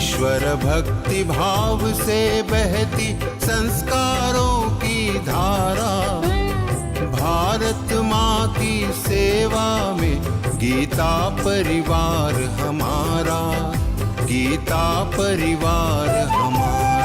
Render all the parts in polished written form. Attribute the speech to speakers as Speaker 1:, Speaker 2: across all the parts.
Speaker 1: ईश्वर भक्ति भाव से बहती संस्कारों की धारा। भारत माँ की सेवा में गीता परिवार हमारा, गीता परिवार हमारा।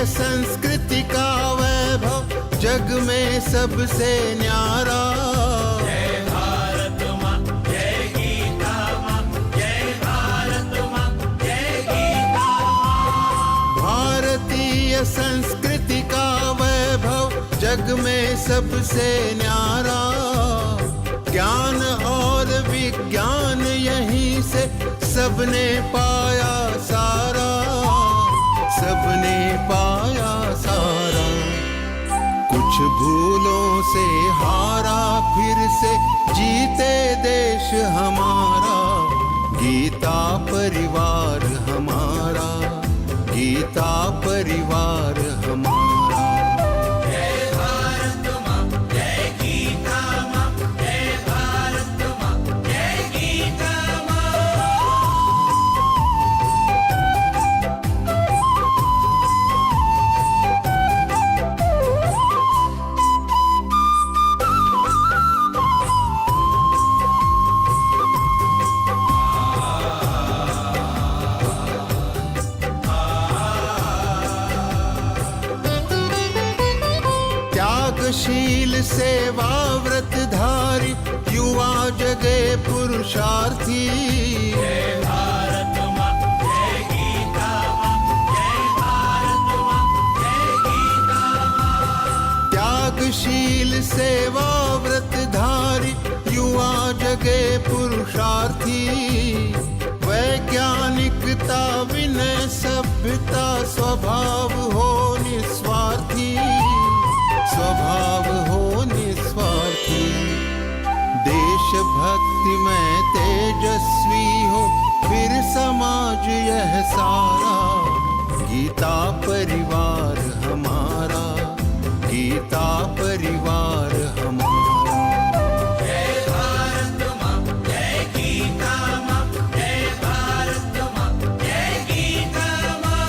Speaker 1: संस्कृति का वैभव जग में सबसे न्यारा।
Speaker 2: जय भारत माँ, जय गीता माँ, जय भारत माँ, जय गीता माँ।
Speaker 1: भारतीय संस्कृति का वैभव जग में सबसे न्यारा। ज्ञान और विज्ञान यहीं से सबने पाया सारा, सबने पाया सारा। कुछ भूलों से हारा फिर से जीते देश हमारा। गीता परिवार हमारा, गीता परिवार हमारा।
Speaker 2: जय भारत माँ, जय गीता माँ, जय भारत माँ, जय गीता माँ।
Speaker 1: शील सेवा व्रतधारी युवा जगे पुरुषार्थी।
Speaker 2: जय भारत माँ, जय गीता माँ, जय भारत माँ, जय गीता माँ।
Speaker 1: त्यागशील सेवा व्रतधारी युवा जगे पुरुषार्थी। वैज्ञानिकता विनय सभ्यता स्वभाव हो निस्वार्थी, स्वभाव हो निस्वार्थी। देशभक्ति में तेजस्वी हो फिर समाज यह सारा। गीता परिवार हमारा, गीता परिवार हमारा।
Speaker 2: जय भारत माँ, जय गीता माँ, जय भारत माँ, जय गीता माँ।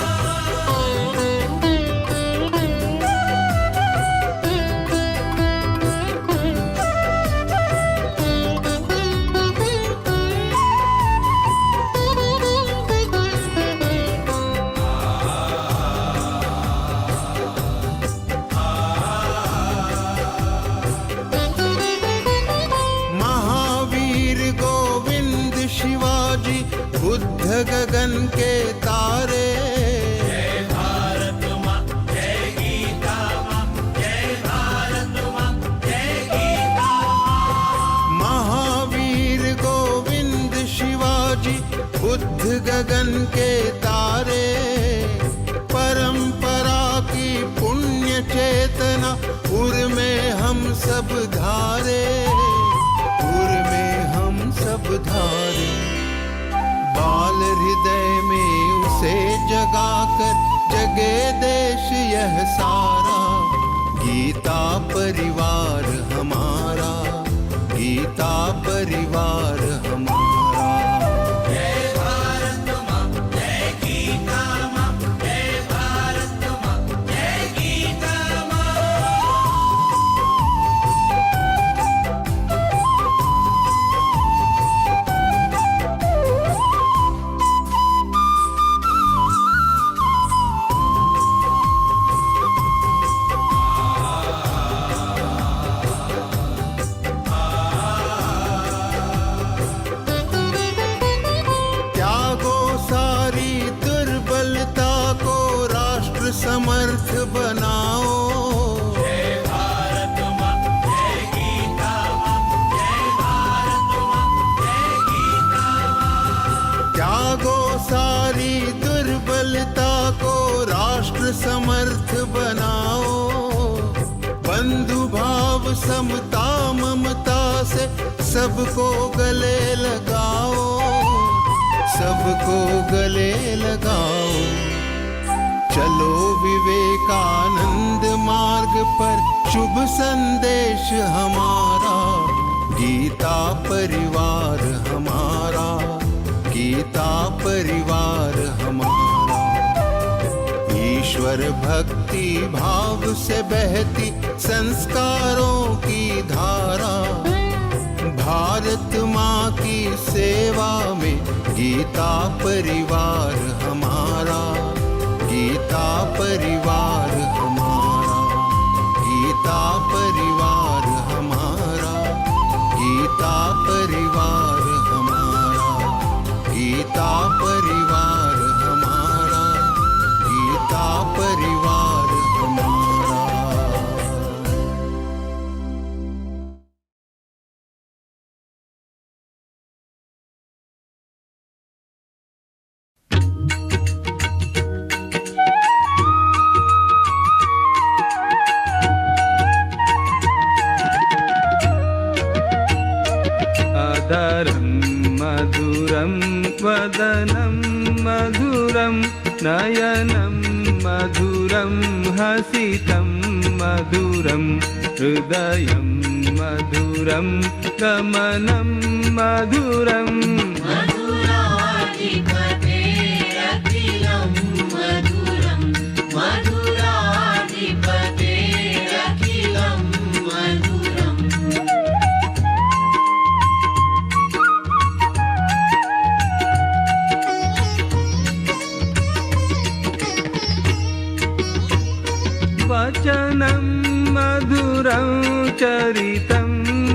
Speaker 1: बुद्ध गगन के तारे।
Speaker 2: जय भारत माँ, जय गीता माँ, जय भारत माँ, जय गीता माँ।
Speaker 1: महावीर गोविंद शिवाजी बुद्ध गगन के तारे। परंपरा की पुण्य चेतना उर में हम सब धारे, उर में हम सब धारे। बाल हृदय में उसे जगाकर जगे देश यह सारा। गीता परिवार हमारा, गीता परिवार हमारा।
Speaker 2: जय भारत माँ, जय गीता माँ, जय भारत माँ, जय गीता माँ।
Speaker 1: समर्थ बनाओ, बंधु भाव समता ममता से सबको गले लगाओ, सबको गले लगाओ। चलो विवेकानंद मार्ग पर, शुभ संदेश हमारा, गीता परिवार हमारा, गीता परिवार हमारा। ईश्वर भक्ति भाव से बहती संस्कारों की धारा, भारत माँ की सेवा में गीता परिवार हमारा, गीता परिवार हमारा, गीता परिवार हमारा, गीता परिवार हमारा, गीता परिवार हमारा, गीता परिवार हमारा।
Speaker 3: अधरं मधुरं वदनं मधुरं नयनं मधुरं हसितं मधुरं हृदयं मधुरं गमनं मधुरं
Speaker 2: मधुराधिपतेरखिलं मधुरं मधुराधिपतेरखिलं मधुरम्
Speaker 3: वचनं मधुरं चरितं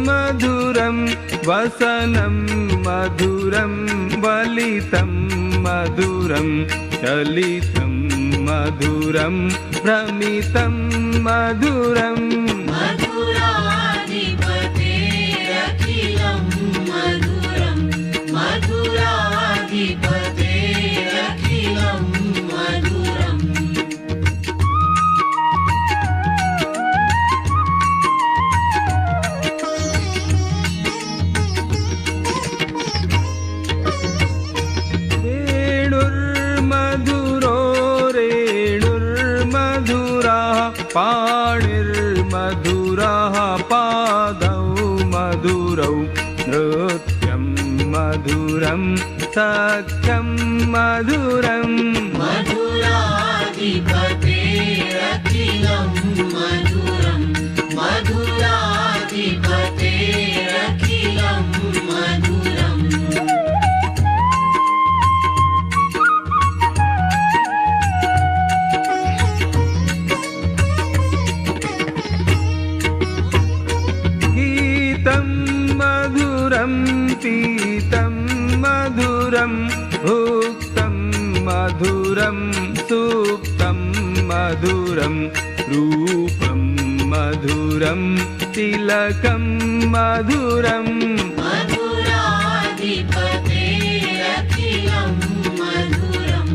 Speaker 3: मधुरं वसनं मधुरं वलितं मधुरं चलितं मधुरं भ्रमितं मधुरं
Speaker 2: मधुराधिपतेरखिलं मधुरं मधुराधिपतेरखिलं मधुरम्
Speaker 3: पाणिर्मधुरः पादौ मधुरौ नृत्यं मधुरं सख्यं मधुरं
Speaker 2: मधुराधिपतेरखिलं मधुरं मधुराधिपतेरखिलं मधुरम्
Speaker 3: मधुरं पीतं मधुरं भुक्तं मधुरं सुप्तं मधुरं रूपं मधुरं तिलकं मधुरं
Speaker 2: मधुराधिपतेरखिलं मधुरं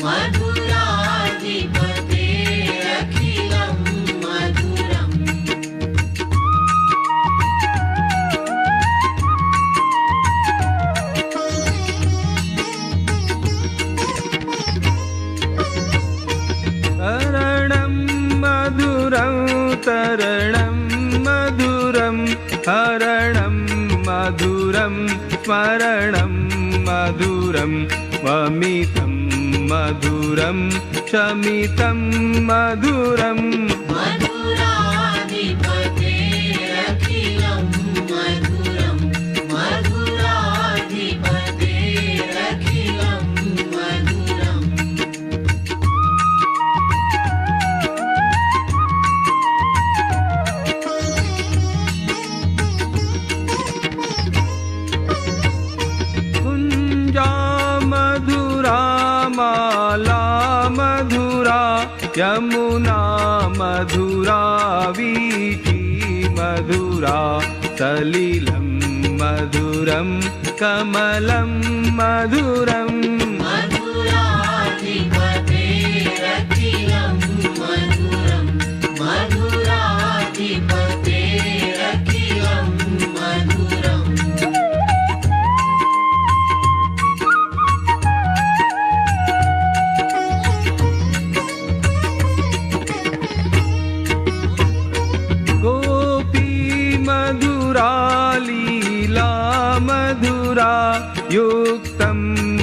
Speaker 2: मधुराधिपतेरखिलं मधुरम्
Speaker 3: तरणं मधुरं हरणं मधुरं स्मरणं मधुरं वमितं मधुरं शमितं मधुरं
Speaker 2: मधुराधिपतेरखिलं मधुरं मधुराधिपतेरखिलं मधुरम्
Speaker 3: माला मधुरा यमुना मधुरा वीची मधुरा सलिलं मधुरं कमलं मधुरं
Speaker 2: मधुराधिपतेरखिलं
Speaker 3: मधुरा युक्तं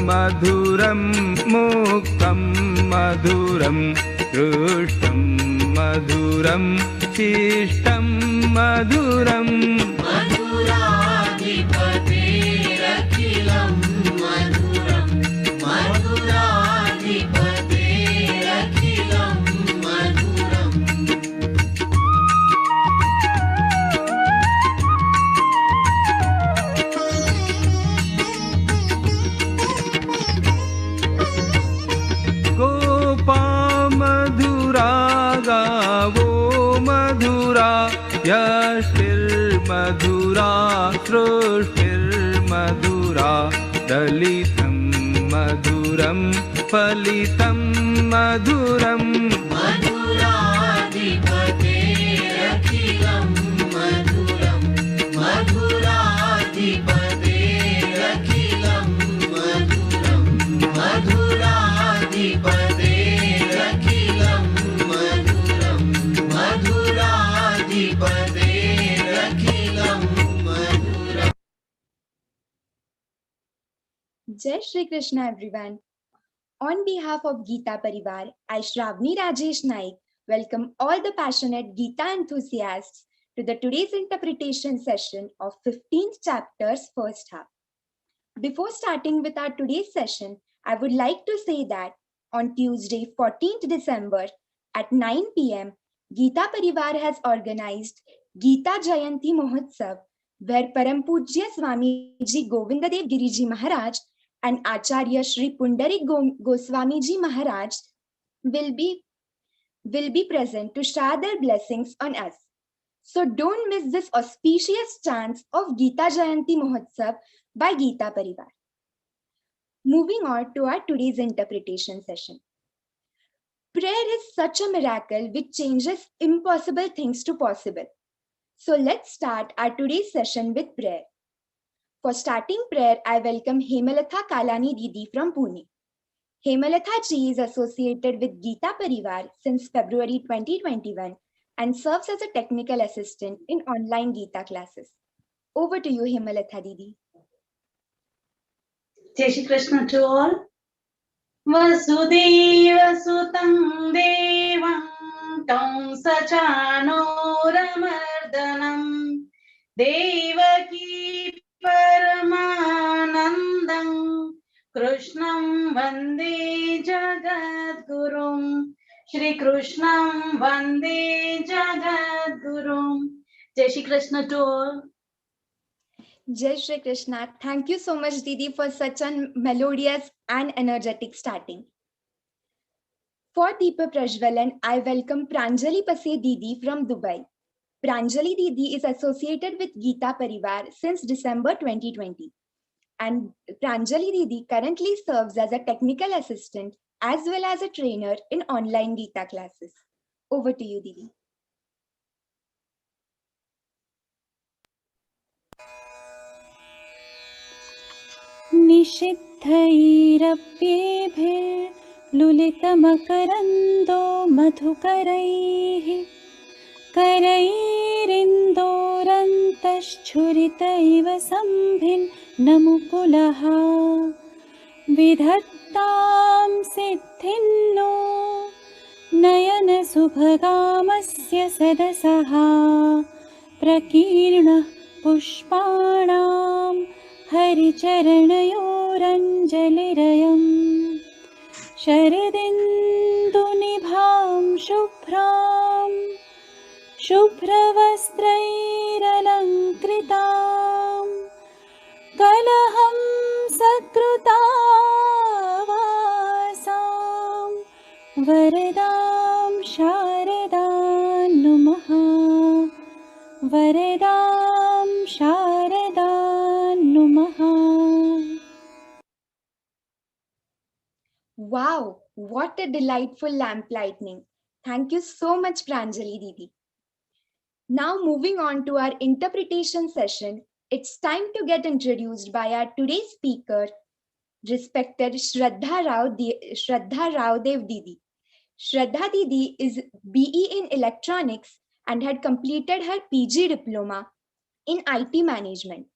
Speaker 3: मधुरं मुक्तं मधुरं दृष्टं मधुरं शिष्टं मधुरम्
Speaker 2: मधुराधिपतेरखिलं मधुरं मधुराधिपतेरखिलं मधुरम्
Speaker 3: गोपा मधुरा गावो मधुरा यष्टिर्मधुरा सृष्टिर्मधुरा दलितं मधुरं फलितं मधुरम्
Speaker 2: मधुराधिपतेरखिलं मधुरं मधुराधिपतेरखिलं मधुरं मधुराधिपतेरखिलं मधुरं मधुराधिपतेरखिलं मधुरम्
Speaker 4: Jai Shri Krishna everyone. On behalf of Geeta Parivar, I Shravani Rajesh Naik welcome all the passionate Geeta enthusiasts to the today's interpretation session of 15th chapter's first half. Before starting with our today's session, I would like to say that on Tuesday 14th December at 9 p.m., Geeta Parivar has organized Geeta Jayanti Mahotsav, where Param Pujya Swamiji Govindadev Giriji Maharaj and Acharya Shri Pundarik Goswamiji Maharaj will be present to share their blessings on us. So don't miss this auspicious chance of Geeta Jayanti Mahotsav by Geeta Parivar. Moving on to our today's interpretation session. Prayer is such a miracle which changes impossible things to possible. So let's start our today's session with prayer. For starting prayer, I welcome Hemalatha Kalani Didi from Pune. Hemalatha ji is associated with Geeta Parivar since February 2021 and serves as a technical assistant in online Geeta classes. Over to you, Hemalatha Didi.
Speaker 5: Jai Shri Krishna to all. Vasudeva Sutam Devam Kamsachanuramardhanam Devaki Paramanandam Krishnam Vande Jagadgurum Shri Krishnam Vande Jagadgurum. Jai Shri Krishna to all.
Speaker 4: Jai Shri Krishna. Thank you so much, Didi, for such a melodious and energetic starting. For Deepa Prajwalan, I welcome Pranjali Pase Didi from Dubai. Pranjali Didi is associated with Geeta Parivar since December 2020. And Pranjali Didi currently serves as a technical assistant as well as a trainer in online Geeta classes. Over to you, Didi.
Speaker 6: निषिद्धैरप्येभिर्लुलितमकरन्दो मधुकरैः करैरिन्दोरन्तश्छुरितैव सम्भिन्नमुकुलः विधत्तां सिद्धिन्नो नयनसुभगामस्य सदसः प्रकीर्णः पुष्पाणां हरिचरणयोरञ्जलिरयम् शरदिन्दुनिभां शुभ्रां शुभ्रवस्त्रैरलङ्कृतां कलहं सकृतावासां वरदां शारदां नुमः वरदां शारदां नुमः.
Speaker 4: Wow, what a delightful lamp lightning. Thank you so much, Pranjali Didi. Now moving on to our interpretation session, it's time to get introduced by our today's speaker, respected Shraddha Raodeo Didi. Shraddha Didi is BE in Electronics and had completed her PG diploma in IT management.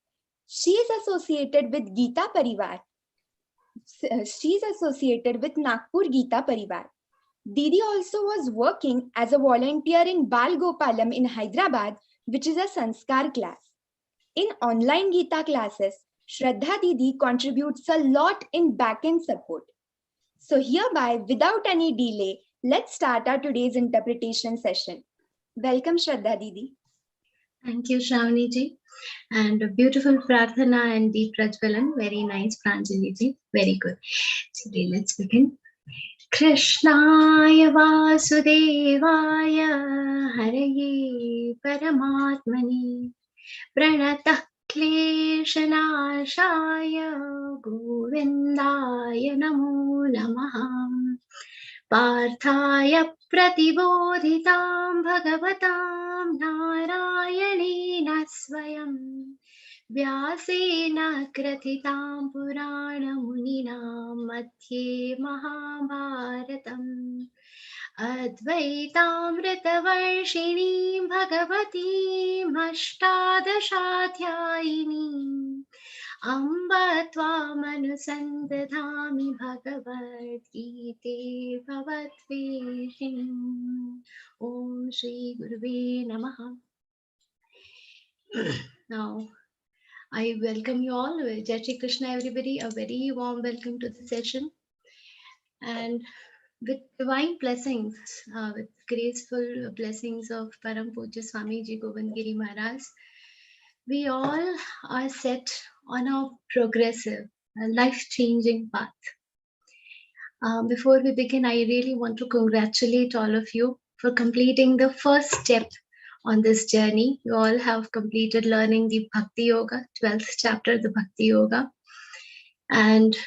Speaker 4: She is associated with Geeta Parivar. She is associated with Nagpur Geeta Parivar. Didi also was working as a volunteer in Bal Gopalam in Hyderabad, which is a Sanskar class. In online Geeta classes, Shraddha Didi contributes a lot in back-end support. So hereby, without any delay, let's start our today's interpretation session. Welcome, Shraddha Didi.
Speaker 7: Thank you, Shravani ji. And a beautiful Prarthana and deep Prajvalan. Very nice, Pranjali ji. Very good. Today, let's begin. Krishnaya Vasudevaya Haraye Paramatmani Pranatah Kleshanashaya Govindaya Namo Namah Parthaya Pratibodhitam Bhagavatam Narayalena Swayam Vyasena Kratitam Purana Munina Madhye Mahabharatam Advaitamritavarshini Bhagavati Ashtadashaധ്യായിനി Amba Tvamanusandadhami Bhagavad-Gīte Bhavatveshini Om Shri Gurave Namaha. Now, I welcome you all. Jai Shri Krishna, everybody. A very warm welcome to the session. And with divine blessings, with graceful blessings of Param Pujya Swamiji Govind Giri Maharaj, we all are set on a progressive, life-changing path. Before we begin, I really want to congratulate all of you for completing the first step on this journey. You all have completed learning the Bhakti Yoga, 12th chapter, the Bhakti Yoga. And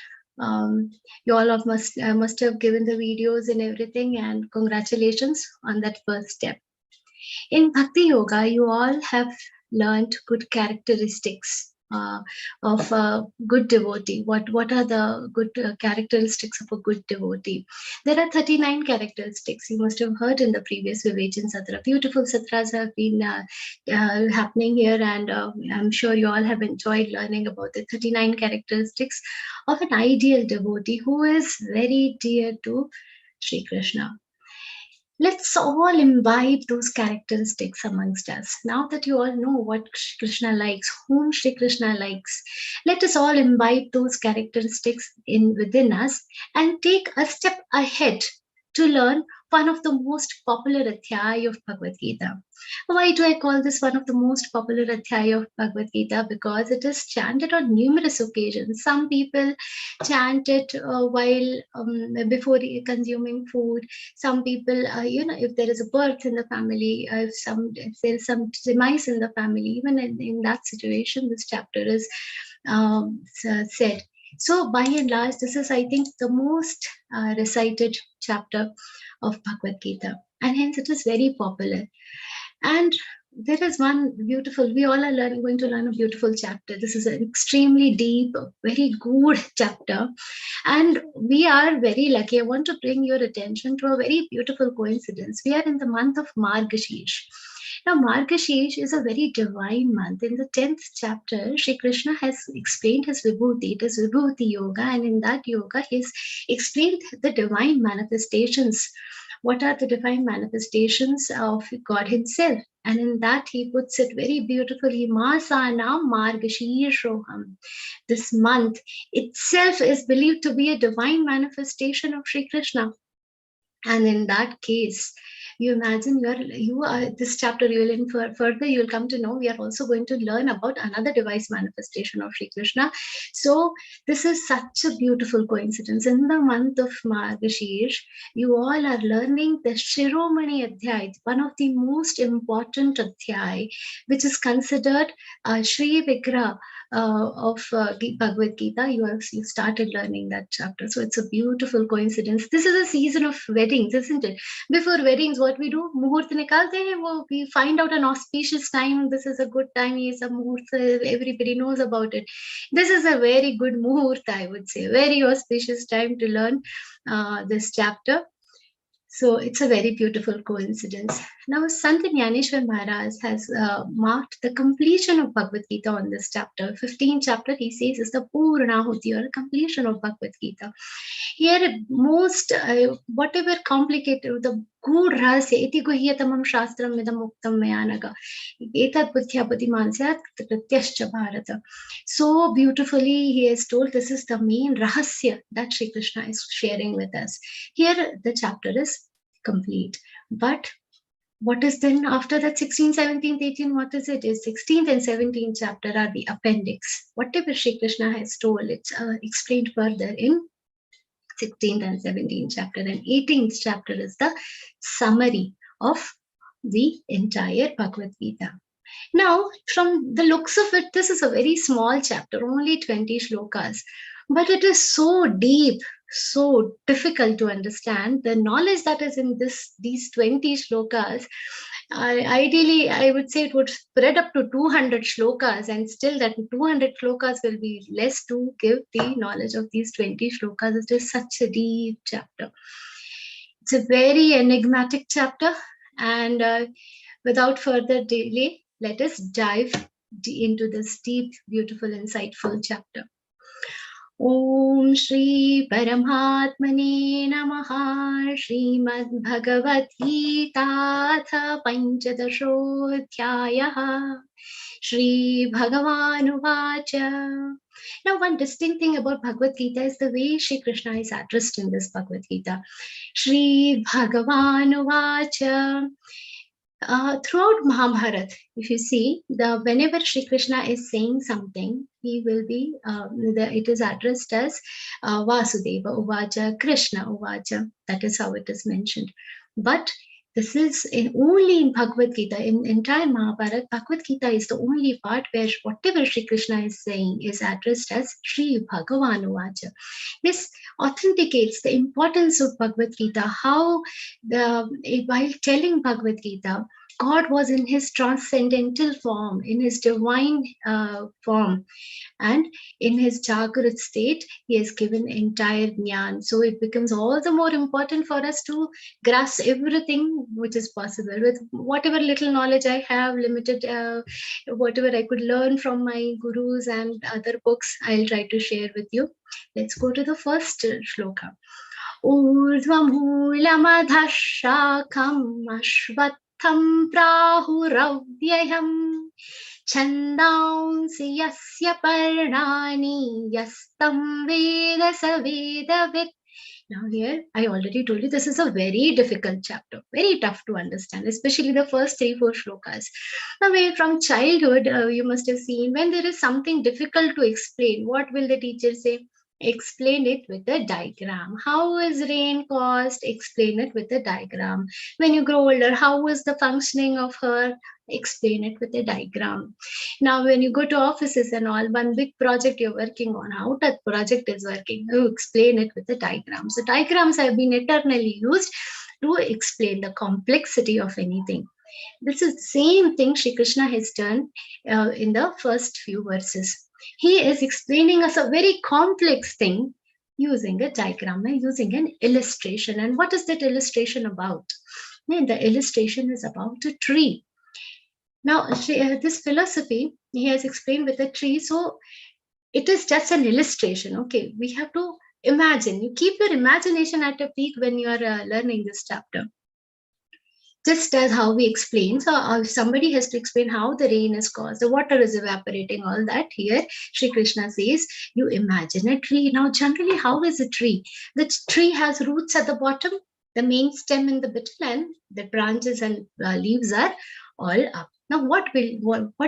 Speaker 7: you all must have given the videos and everything, and congratulations on that first step. In Bhakti Yoga, you all have learned good characteristics of a good devotee. What are the good characteristics of a good devotee? There are 39 characteristics. You must have heard in the previous Vivechan Satra. Beautiful satras have been happening here, and I'm sure you all have enjoyed learning about the 39 characteristics of an ideal devotee who is very dear to Sri Krishna. Let's all imbibe those characteristics amongst us. Now that you all know what Krishna likes, whom Shri Krishna likes, let us all imbibe those characteristics within us and take a step ahead to learn one of the most popular adhyaya of Bhagavad-Gita. Why do I call this one of the most popular adhyaya of Bhagavad-Gita? Because it is chanted on numerous occasions. Some people chant it while before consuming food. Some people, if there is a birth in the family, if there is some demise in the family, even in that situation, this chapter is said. So by and large, this is, I think, the most recited chapter of Bhagavad-Gita, and hence it is very popular. And there is one beautiful, we all are going to learn a beautiful chapter. This is an extremely deep, very good chapter. And we are very lucky. I want to bring your attention to a very beautiful coincidence. We are in the month of Margashish. Now, Margashish is a very divine month. In the 10th chapter, Shri Krishna has explained his Vibhuti. It is Vibhuti Yoga, and in that yoga, he has explained the divine manifestations. What are the divine manifestations of God himself? And in that, he puts it very beautifully, Masanam Margashirshoham. This month itself is believed to be a divine manifestation of Shri Krishna. And in that case, you imagine you are this chapter, you will further you will come to know we are also going to learn about another divine manifestation of Shri Krishna. So this is such a beautiful coincidence. In the month of Margashish, you all are learning the Shiromani Adhyaya, one of the most important Adhyaya, which is considered Shri Vigraha of Bhagavad-Gita. You started learning that chapter. So it's a beautiful coincidence. This is a season of weddings, isn't it? Before weddings, what we do, muhurt nikalte hain, we find out an auspicious time. This is a good time. It's a muhurt. Everybody knows about it. This is a very good muhurt, I would say. Very auspicious time to learn this chapter. So it's a very beautiful coincidence. Now, Sant Jnaneshwar Maharaj has marked the completion of Bhagavad Gita on this chapter. 15th chapter, he says, is the Purnahuti, or completion of Bhagavad Gita. Here, most, whatever complicated, the good rahasya, iti guhyatamam shastram midam muktam mayanaga, etat buddhyapati mansyat pratyascha bharata. So beautifully, he has told this is the main rahasya that Shri Krishna is sharing with us. Here, the chapter is complete. But what is then after that 16, 17, 18, what is it? Is 16th and 17th chapter are the appendix. Whatever Shri Krishna has told, it's explained further in 16th and 17th chapter, and 18th chapter is the summary of the entire Bhagavad Gita. Now, from the looks of it, this is a very small chapter, only 20 shlokas, but it is so deep, so difficult to understand. The knowledge that is in these 20 shlokas, ideally, I would say it would spread up to 200 shlokas, and still that 200 shlokas will be less to give the knowledge of these 20 shlokas. It is such a deep chapter. It's a very enigmatic chapter, and without further delay, let us dive into this deep, beautiful, insightful chapter. Om Shri Paramatmane Namaha. Śrīmad-Bhagavadgītā tha pañcadashodhyayaha. Shri Bhagavan-uvacha. Now, one distinct thing about Bhagavad Gita is the way Shri Krishna is addressed in this Bhagavad Gita. Shri Bhagavan-uvacha. Throughout Mahabharata, if you see, whenever Shri Krishna is saying something, he will be, it is addressed as Vasudeva Uvacha, Krishna Uvacha. That is how it is mentioned. But this is only in Bhagavad Gita. In entire Mahabharata, Bhagavad Gita is the only part where whatever Shri Krishna is saying is addressed as Shri Bhagavan Uvacha. This authenticates the importance of Bhagavad Gita, how while telling Bhagavad Gita, God was in his transcendental form, in his divine form, and in his Jagrat state, he has given entire Jnana. So it becomes all the more important for us to grasp everything which is possible. With whatever little knowledge I have, limited, whatever I could learn from my gurus and other books, I'll try to share with you. Let's go to the first shloka. Urdhvamulamādhashākham ashvatham prāhuravyayam Chandansi yasya parnani yastam veda savedavit. Now here, I already told you this is a very difficult chapter, very tough to understand, especially the first 3-4 shlokas. Now from childhood, you must have seen when there is something difficult to explain, what will the teacher say? Explain it with a diagram. How is rain caused? Explain it with a diagram. When you grow older, how is the functioning of earth? Explain it with a diagram. Now, when you go to offices and all, one big project you're working on, how that project is working, you explain it with a diagram. So diagrams have been eternally used to explain the complexity of anything. This is the same thing Shri Krishna has done in the first few verses. He is explaining us a very complex thing using a diagram and using an illustration. And what is that illustration about? The illustration is about a tree. Now, this philosophy, he has explained with a tree. So it is just an illustration. Okay, we have to imagine. You keep your imagination at a peak when you are learning this chapter. Just as how we explain, so if somebody has to explain how the rain is caused, the water is evaporating, all that, here Shri Krishna says, you imagine a tree. Now, generally, how is a tree? The tree has roots at the bottom, the main stem in the middle, and the branches and leaves are all up. Now, what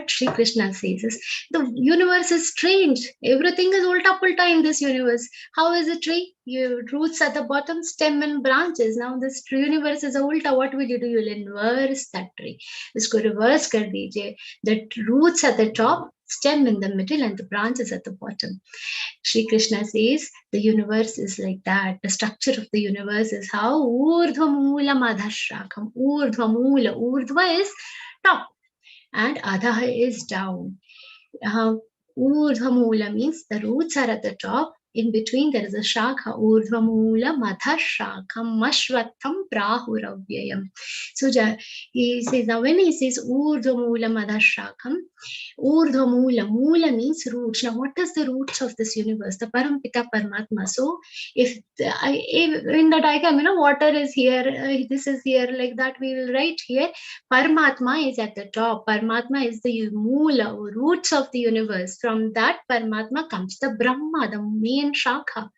Speaker 7: Shri Krishna says is, the universe is strange. Everything is ulta-pulta in this universe. How is a tree? You roots at the bottom, stem and branches. Now, this universe is a ulta. What will you do? You'll inverse that tree. Isko reverse kar dijiye. The roots at the top, stem in the middle, and the branches at the bottom. Shri Krishna says the universe is like that. The structure of the universe is how urdhvamulamādhashākham. Urdhvamula. Urdhva is top, and adha is down. Urdhvamula means the roots are at the top, in between there is a shakha, urdhvamula madha shakham ashvatham prahuravyayam. So he says, now when he says urdhvamula madha shakham, urdhvamula, mula means roots. Now what is the roots of this universe? The Parampita Paramatma. So if in the diagram, water is here, this is here, like that we will write here. Paramatma is at the top. Paramatma is the mula, roots of the universe. From that Paramatma comes the Brahma, the main shakha.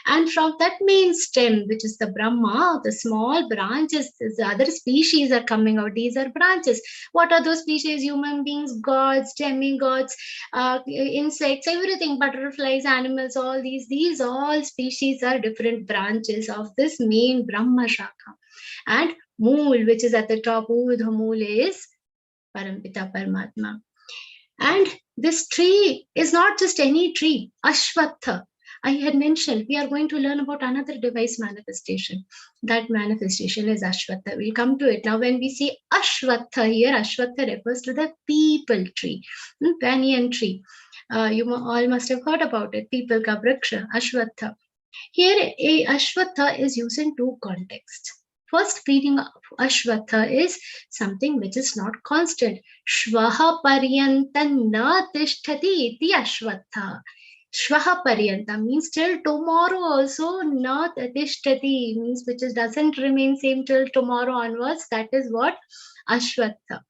Speaker 7: And from that main stem, which is the Brahma, the small branches, the other species are coming out. These are branches. What are those species? Human beings, gods, demigods, insects, everything, butterflies, animals, all these all species are different branches of this main Brahma shakha. And Mool, which is at the top, Urdhva Mool is Parampita Paramatma. And this tree is not just any tree, Ashvatha. I had mentioned we are going to learn about another device manifestation. That manifestation is Ashvatha. We'll come to it. Now, when we say Ashvatha here, Ashvatha refers to the people tree, banyan tree. You all must have heard about it. People ka vriksha, Ashvatha. Here, a Ashvatha is used in two contexts. First meaning of Ashvatha is something which is not constant. Shvaha paryantan na tishtati iti Ashvatha. Shvaha paryanta means till tomorrow also, not tishtati means which doesn't remain same till tomorrow onwards. That is what Ashvatha.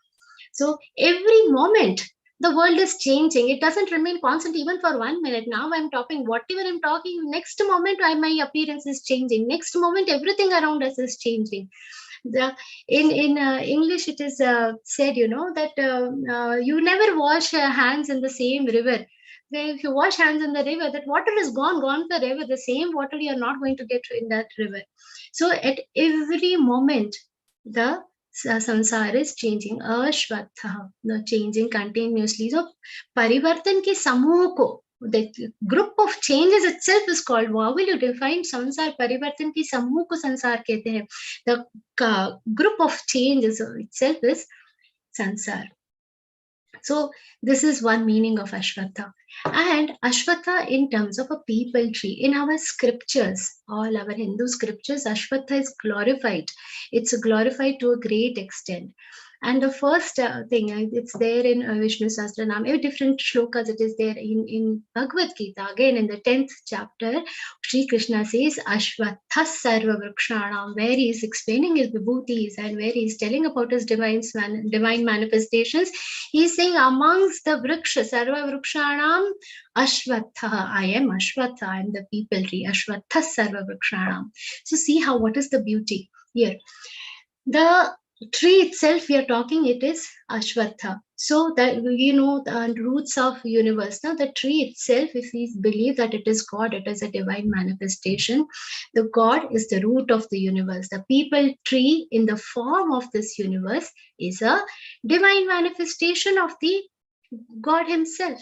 Speaker 7: So every moment the world is changing. It doesn't remain constant even for 1 minute. Now I'm talking, whatever I'm talking, next moment my appearance is changing. Next moment everything around us is changing. In English it is said, that you never wash hands in the same river. If you wash hands in the river, that water is gone forever. The same water you are not going to get in that river. So at every moment, the samsara is changing. Ashvatha, changing continuously. So parivartan ke samuh ko, the group of changes itself is called. How will you define samsar? Parivartan ki samuh ko sansar kehte hain. The group of changes itself is sansar. So this is one meaning of Ashvatha. And Ashvatha in terms of a people tree. In our scriptures, all our Hindu scriptures, Ashvatha is glorified. It's glorified to a great extent. And the first thing, it's there in Vishnu Sahasranam, different shlokas, it is there in Bhagavad-Gita. Again, in the 10th chapter, Shri Krishna says, Ashvatha sarva vrikshanam, where he is explaining his vibhutis and where he is telling about his divine manifestations. He is saying, amongst the vriksha, sarva vrikshanam, Ashvatha, I am Ashvatha, I am the people tree, Ashvatha sarva vrikshanam. So see what is the beauty here. The tree itself we are talking, it is Ashvatha. So that the roots of universe. Now the tree itself, if we believe that it is God, it is a divine manifestation. The God is the root of the universe. The people tree in the form of this universe is a divine manifestation of the God himself.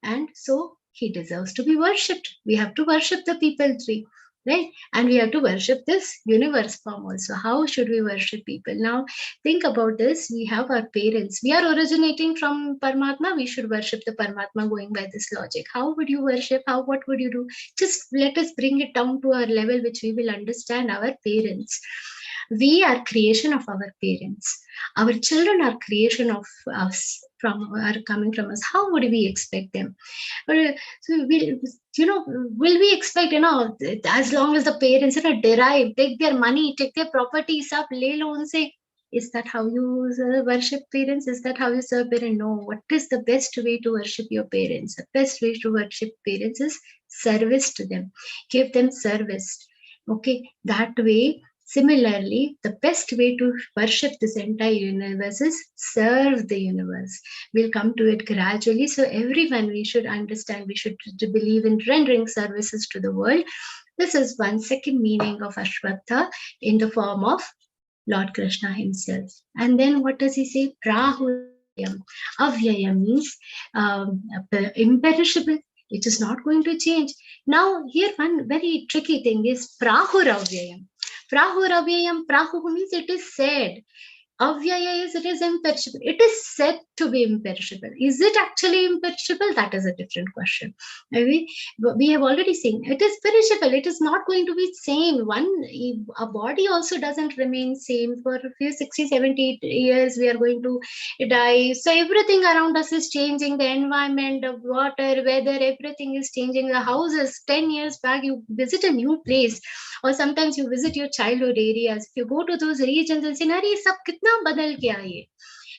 Speaker 7: And so he deserves to be worshipped. We have to worship the people tree. Right? And we have to worship this universe form also. How should we worship people? Now, think about this. We have our parents. We are originating from Paramatma. We should worship the Paramatma going by this logic. How would you worship? What would you do? Just let us bring it down to our level, which we will understand our parents. We are creation of our parents. Our children are creation of us, are coming from us. How would we expect them? So will we expect, as long as the parents, derive, take their money, take their properties up, lay low and say, is that how you worship parents? Is that how you serve parents? No. What is the best way to worship your parents? The best way to worship parents is service to them. Give them service. Okay, that way. Similarly, the best way to worship this entire universe is serve the universe. We'll come to it gradually. So everyone, we should understand, we should believe in rendering services to the world. This is one second meaning of Ashvatha in the form of Lord Krishna himself. And then what does he say? Prahurayam. Avyayam means imperishable. It is not going to change. Now, here one very tricky thing is Prahuravyayam. Prahuravyayam, prahu means it is said. Avyaya is, it is imperishable. It is said to be imperishable. Is it actually imperishable? That is a different question. We have already seen it is perishable. It is not going to be same. A body also doesn't remain same for a few 60, 70 years. We are going to die. So everything around us is changing. The environment, the water, weather, everything is changing. The houses, 10 years back, you visit a new place, or sometimes you visit your childhood areas. If you go to those regions and say, "Nari, sab kitna badal gaya ye?"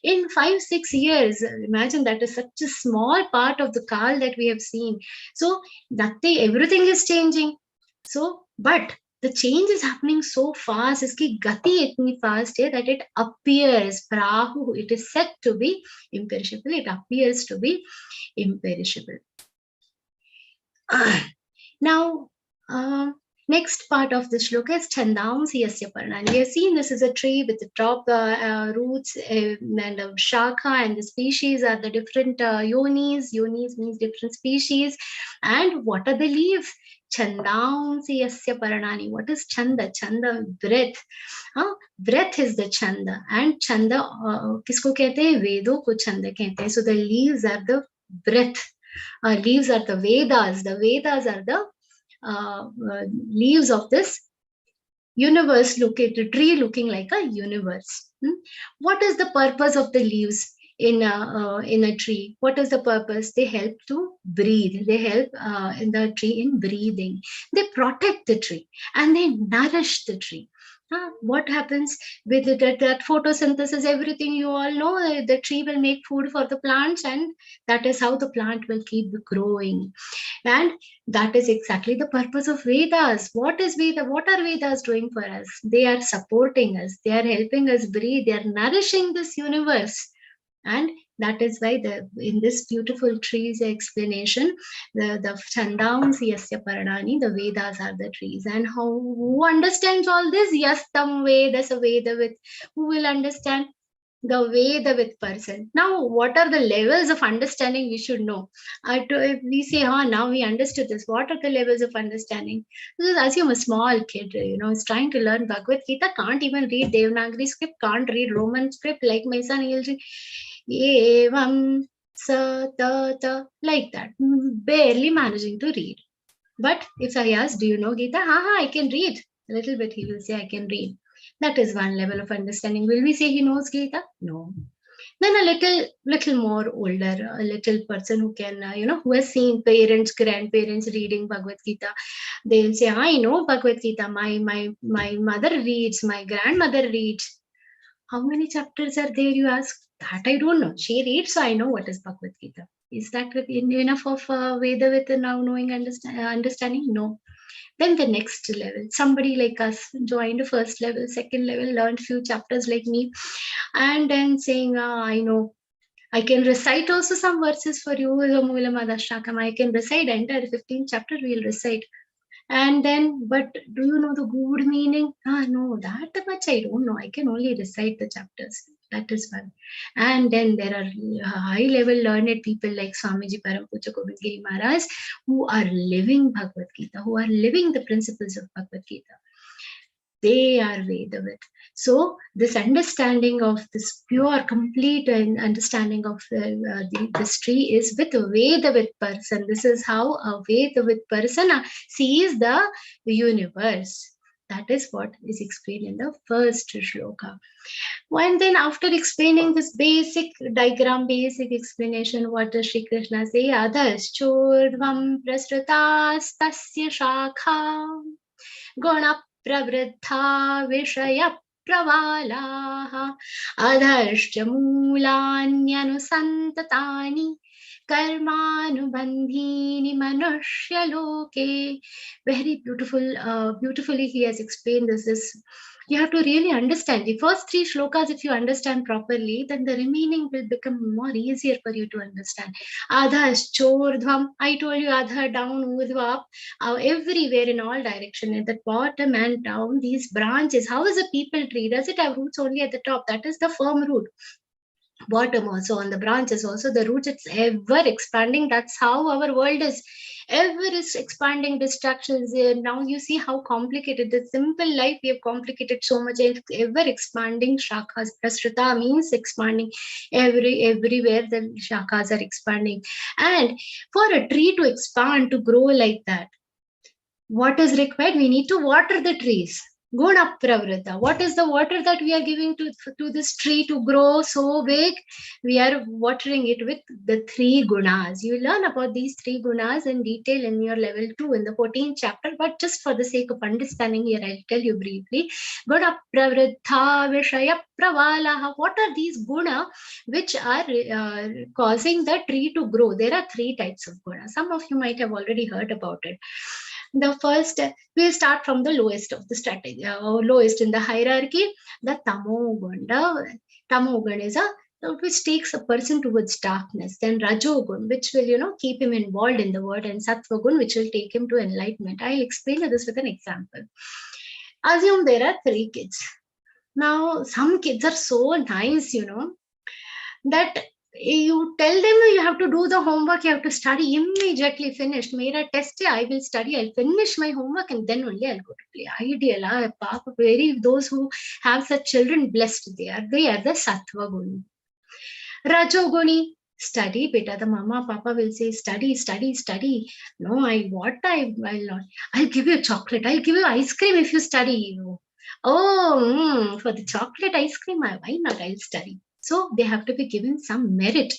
Speaker 7: In 5-6 years, imagine that is such a small part of the Kal that we have seen. So nothing, everything is changing. So, but the change is happening so fast. Iski gati itni fast hai that it appears prahu. It is said to be imperishable. It appears to be imperishable. Now, next part of the shloka is Chandaamsi Yasya Parnani. We have seen this is a tree with the top roots and a shakha, and the species are the different yonis. Yonis means different species. And what are the leaves? Chandaamsi Yasya Parnani. What is Chanda? Chanda, breath. Breath is the Chanda. And Chanda, kisko kehte hain? Vedo ko Chanda kehte hain. So the leaves are the breath. Leaves are the Vedas. The Vedas are the leaves of this universe, tree looking like a universe. What is the purpose of the leaves in a tree? What is the purpose? They help to breathe. They help in the tree in breathing. They protect the tree and they nourish the tree. What happens with that photosynthesis? Everything you all know, the tree will make food for the plants, and that is how the plant will keep growing. And that is exactly the purpose of Vedas. What is Veda? What are Vedas doing for us? They are supporting us. They are helping us breathe. They are nourishing this universe. And that is why in this beautiful trees explanation, the Chandaamsi Yasya Parnani, the Vedas are the trees. And who understands all this? Yastam Vedas, a Veda with, who will understand? The Veda-with person. Now, what are the levels of understanding we should know? If we say, now we understood this, what are the levels of understanding? Because assume a small kid, is trying to learn Bhagavad-Gita, can't even read Devanagari script, can't read Roman script, like my son, he'll say, Evam, sa, ta, like that, barely managing to read. But if I ask, do you know Gita? I can read. A little bit, he will say, I can read. That is one level of understanding. Will we say he knows Gita? No. Then a little more older, a little person who can, who has seen parents, grandparents reading Bhagavad Gita, they'll say, I know Bhagavad Gita. My mother reads, my grandmother reads. How many chapters are there, you ask? That I don't know. She reads, so I know what is Bhagavad Gita. Is that enough of Veda with a now knowing understanding? No. Then the next level, somebody like us joined first level, second level, learned few chapters like me, and then saying, I know, I can recite also some verses for you. I can recite entire 15th chapter, we'll recite. And then, but do you know the good meaning? No, that much I don't know. I can only recite the chapters. That is one. And then there are high-level learned people like Swamiji Param Puja Govind Giri Maharaj, who are living Bhagavad Gita, who are living the principles of Bhagavad Gita. They are Vedavid. So this understanding of this pure, complete understanding of this tree is with a Vedavid person. This is how a Vedavid person sees the universe. That is what is explained in the first shloka. And then after explaining this basic diagram, basic explanation, what does Shri Krishna say? Adhas chodvam prasrutas tasya shakha guna pravriddha vishaya pravalaha adharshcha mulanyanu karmanubandhini manushya loke. Very beautifully he has explained this. You have to really understand the first 3 shlokas. If you understand properly, then the remaining will become more easier for you to understand. Adha is chordhvam. I told you adha down, udva up, everywhere in all directions, at the bottom and down, these branches. How is a people tree? Does it have roots only at the top? That is the firm root. Bottom also, on the branches also, the roots, it's ever expanding. That's how our world is. ever is expanding distractions. Now you see how complicated the simple life we have complicated so much. Ever expanding shakhas. Prasruta means expanding. Everywhere the shakhas are expanding. And for a tree to expand, to grow like that, what is required? We need to water the trees. Guna pravrita. What is the water that we are giving to this tree to grow so big? We are watering it with the 3 gunas. You learn about these 3 gunas in detail in your level 2 in the 14th chapter, but just for the sake of understanding here, I'll tell you briefly. Guna pravrita vishaya pravalaha. What are these guna which are causing the tree to grow? There are 3 types of guna. Some of you might have already heard about it. The first, we'll start from the lowest of the strategy, or lowest in the hierarchy, the tamogun. The tamogun is which takes a person towards darkness. Then rajogun, which will, keep him involved in the word, and sattvagun, which will take him to enlightenment. I'll explain this with an example. Assume there are 3 kids. Now, some kids are so nice, that you tell them you have to do the homework, you have to study, immediately finished. Mera test, I will study, I'll finish my homework and then only I'll go to play. Ideal, very those who have such children, blessed they are the sattva guni. Rajoguni, study, beta. The mama, papa will say, study. No, will not. I'll give you chocolate, I'll give you ice cream if you study. Oh, for the chocolate ice cream, why not? I'll study. So they have to be given some merit.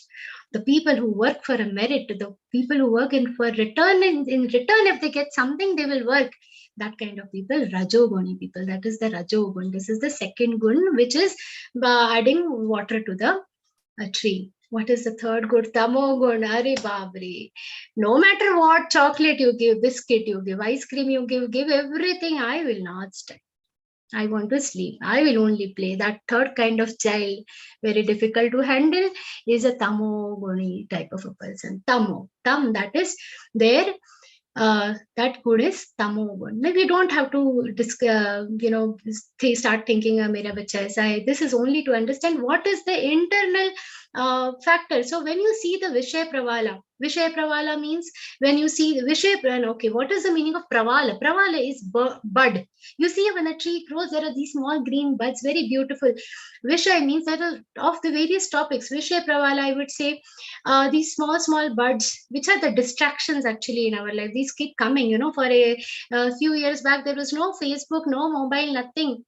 Speaker 7: The people who work for a merit, the people who work for return, in return, if they get something, they will work. That kind of people, Rajoguni people, that is the Rajogun. This is the second gun, which is adding water to the tree. What is the third gun? Tamogun. Are babri. No matter what chocolate you give, biscuit you give, ice cream you give everything, I will not study. I want to sleep. I will only play. That third kind of child, very difficult to handle, is a tamoguni type of a person. Tam, that is there. That good is tamogun. Maybe you don't have to start thinking, mera bacha aisa hai. This is only to understand what is the internal factor. So when you see the Vishaya Pravala means when you see the Vishaya, okay, what is the meaning of Pravala? Pravala is bud. You see when a tree grows, there are these small green buds, very beautiful. Vishaya means that of the various topics. Vishaya Pravala, I would say, these small buds, which are the distractions actually in our life. These keep coming, for a few years back, there was no Facebook, no mobile, nothing.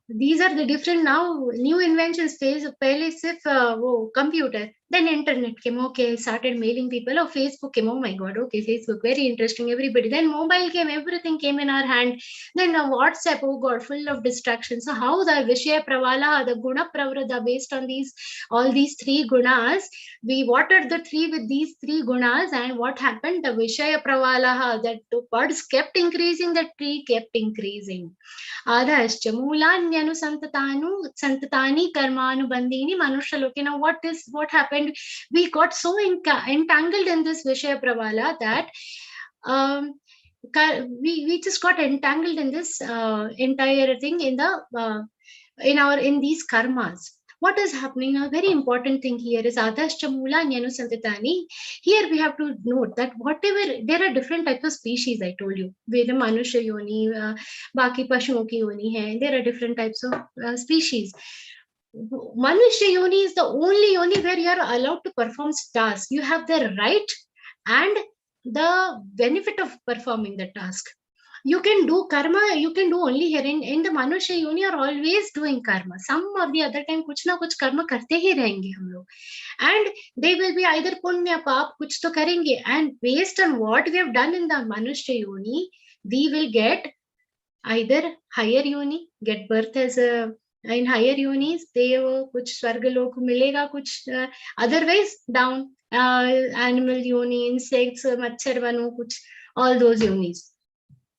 Speaker 7: These are the different now new inventions. Pehle sirf computer, then internet came. Okay, started mailing people. Oh, Facebook came. Oh my God. Okay, Facebook, very interesting. Everybody. Then mobile came. Everything came in our hand. Then WhatsApp. Oh God, full of distractions. So how the Vishaya Pravala, the Guna Pravrada, based on all these 3 gunas, we watered the tree with these 3 gunas, and what happened? The Vishaya Pravala, that the birds kept increasing, the tree kept increasing. Adascha mulanyanu santatani karmanu bandini manushaloke. Now what happened? We got so entangled in this Vishaya Pravala that we just got entangled in this entire thing in these karmas. What is happening? A very important thing here is Adascha Mula Nyanu Santatani. Here we have to note that there are different types of species, I told you. Veda Manusha Yoni, Baki Pashuon ki Yoni hai. There are different types of species. Manusha Yoni is the only Yoni where you are allowed to perform tasks. You have the right and the benefit of performing the task. You can do karma, you can do only here. In the Manusha Yoni are always doing karma. Some or the other time, kuch na kuch karma karte hi rahenge hum log. And they will be either punya, paap, kuch to karenge. And based on what we have done in the Manusha Yoni, we will get either higher Yoni, get birth as in higher yonis, kuch swargalok milega, kuch otherwise down, animal yoni, insects, machhar bano, kuch, all those yonis.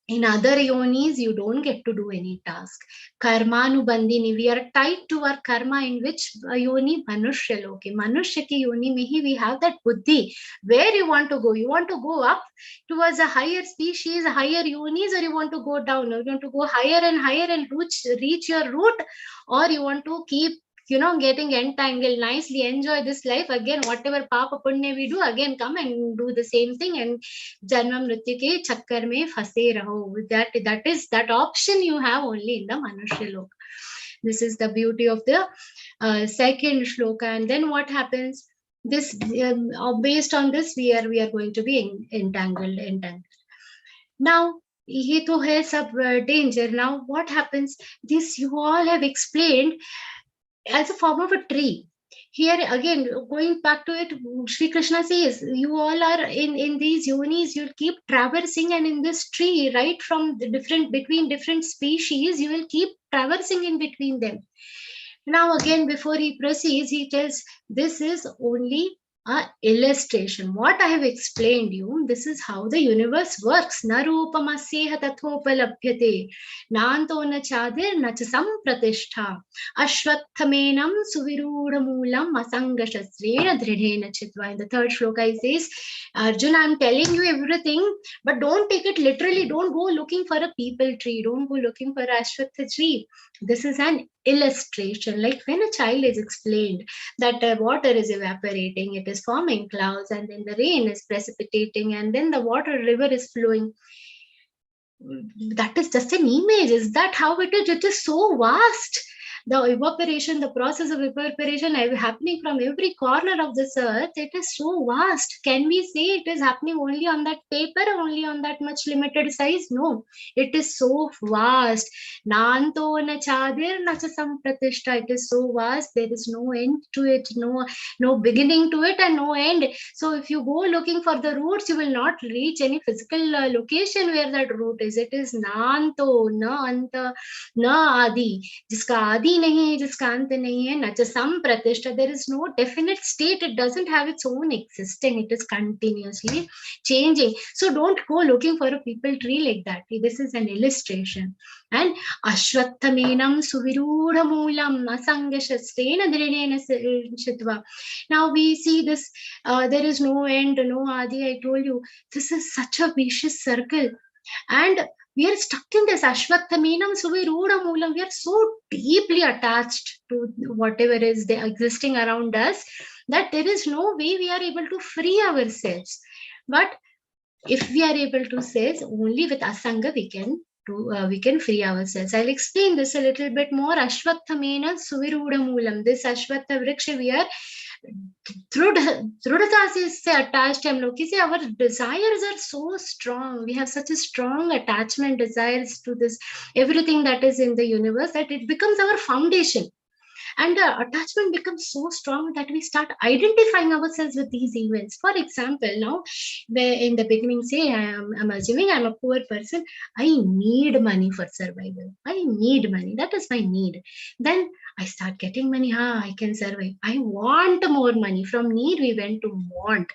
Speaker 7: In other yonis, you don't get to do any task. Karmanu bandini, we are tied to our karma in which yoni manushya loke. Manushya ki yoni mehi we have that buddhi. Where you want to go? You want to go up towards a higher species, higher yonis, or you want to go down? Or you want to go higher and higher and reach your root, or you want to keep getting entangled, nicely enjoy this life. Again, whatever papa punya we do, again come and do the same thing, and janma mrityu ke chakkar mein phase raho. That option you have only in the Manushya Loka. This is the beauty of the second shloka. And then what happens? This based on this, we are going to be entangled. Now, ये तो है सब danger. Now, what happens? This you all have explained as a form of a tree. Here again, going back to it, Shri Krishna says, you all are in these yonis, you'll keep traversing, and in this tree, right from the between different species, you will keep traversing in between them. Now again, before he proceeds, he tells, this is only a illustration. What I have explained you, this is how the universe works. Na rupamasyeha tathopalabhyate, nanto na chadir na cha sampratishtha, ashwattamenam suvirudhamulam asangashasrena dridhena chitva. In the third shloka he says, Arjuna, I'm telling you everything, but don't take it literally. Don't go looking for a peepal tree. Don't go looking for a ashwatha tree. This is an illustration, like when a child is explained that water is evaporating, it is forming clouds, and then the rain is precipitating, and then the river is flowing. That is just an image. Is that how it is? It is so vast. The evaporation, the process of evaporation happening from every corner of this earth, it is so vast. Can we say it is happening only on that paper, only on that much limited size? No, it is so vast. Nanto na chadir na cha sampratishta. It is so vast. There is no end to it, no beginning to it, and no end. So if you go looking for the roots, you will not reach any physical location where that root is. It is nanto, na anta, na adi. Jiska adi nahi hai, jiska ant nahi hai, na cha sampratishtha. There is no definite state. It doesn't have its own existing. It is continuously changing. So don't go looking for a peepal tree like that. This is an illustration. And ashwattamenam suvirudhamulam asangashasrena dridhena chitva. Now we see this, there is no end, no adi. I told you, this is such a vicious circle. And we are stuck in this ashwattamenam suvirudhamulam. We are so deeply attached to whatever is existing around us that there is no way we are able to free ourselves. But if we are able to say, only with asanga we can free ourselves. I'll explain this a little bit more. Ashwattamena suvirudhamulam. This ashwattha vriksha, we are Dhrudhata se attached. Our desires are so strong. We have such a strong attachment, desires to this, everything that is in the universe, that it becomes our foundation. And the attachment becomes so strong that we start identifying ourselves with these events. For example, now, in the beginning, say, I'm assuming I'm a poor person. I need money for survival. I need money. That is my need. Then I start getting money. I can survive. I want more money. From need, we went to want.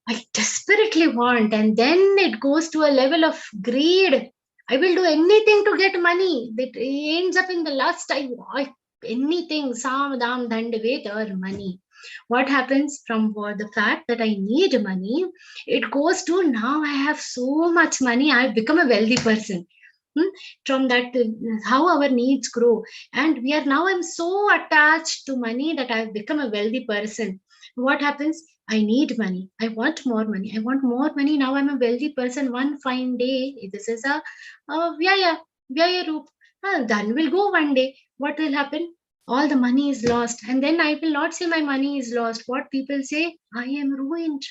Speaker 7: I desperately want. And then it goes to a level of greed. I will do anything to get money. That ends up in the lust. Anything, sam, dam, dand, vet, or money. What happens from the fact that I need money, it goes to now I have so much money, I've become a wealthy person. From that, how our needs grow. And I'm so attached to money that I've become a wealthy person. What happens? I need money. I want more money. I want more money. Now I'm a wealthy person. One fine day, this is a vyaya roop. Then will go one day. What will happen? All the money is lost. And then I will not say my money is lost. What people say? I am ruined.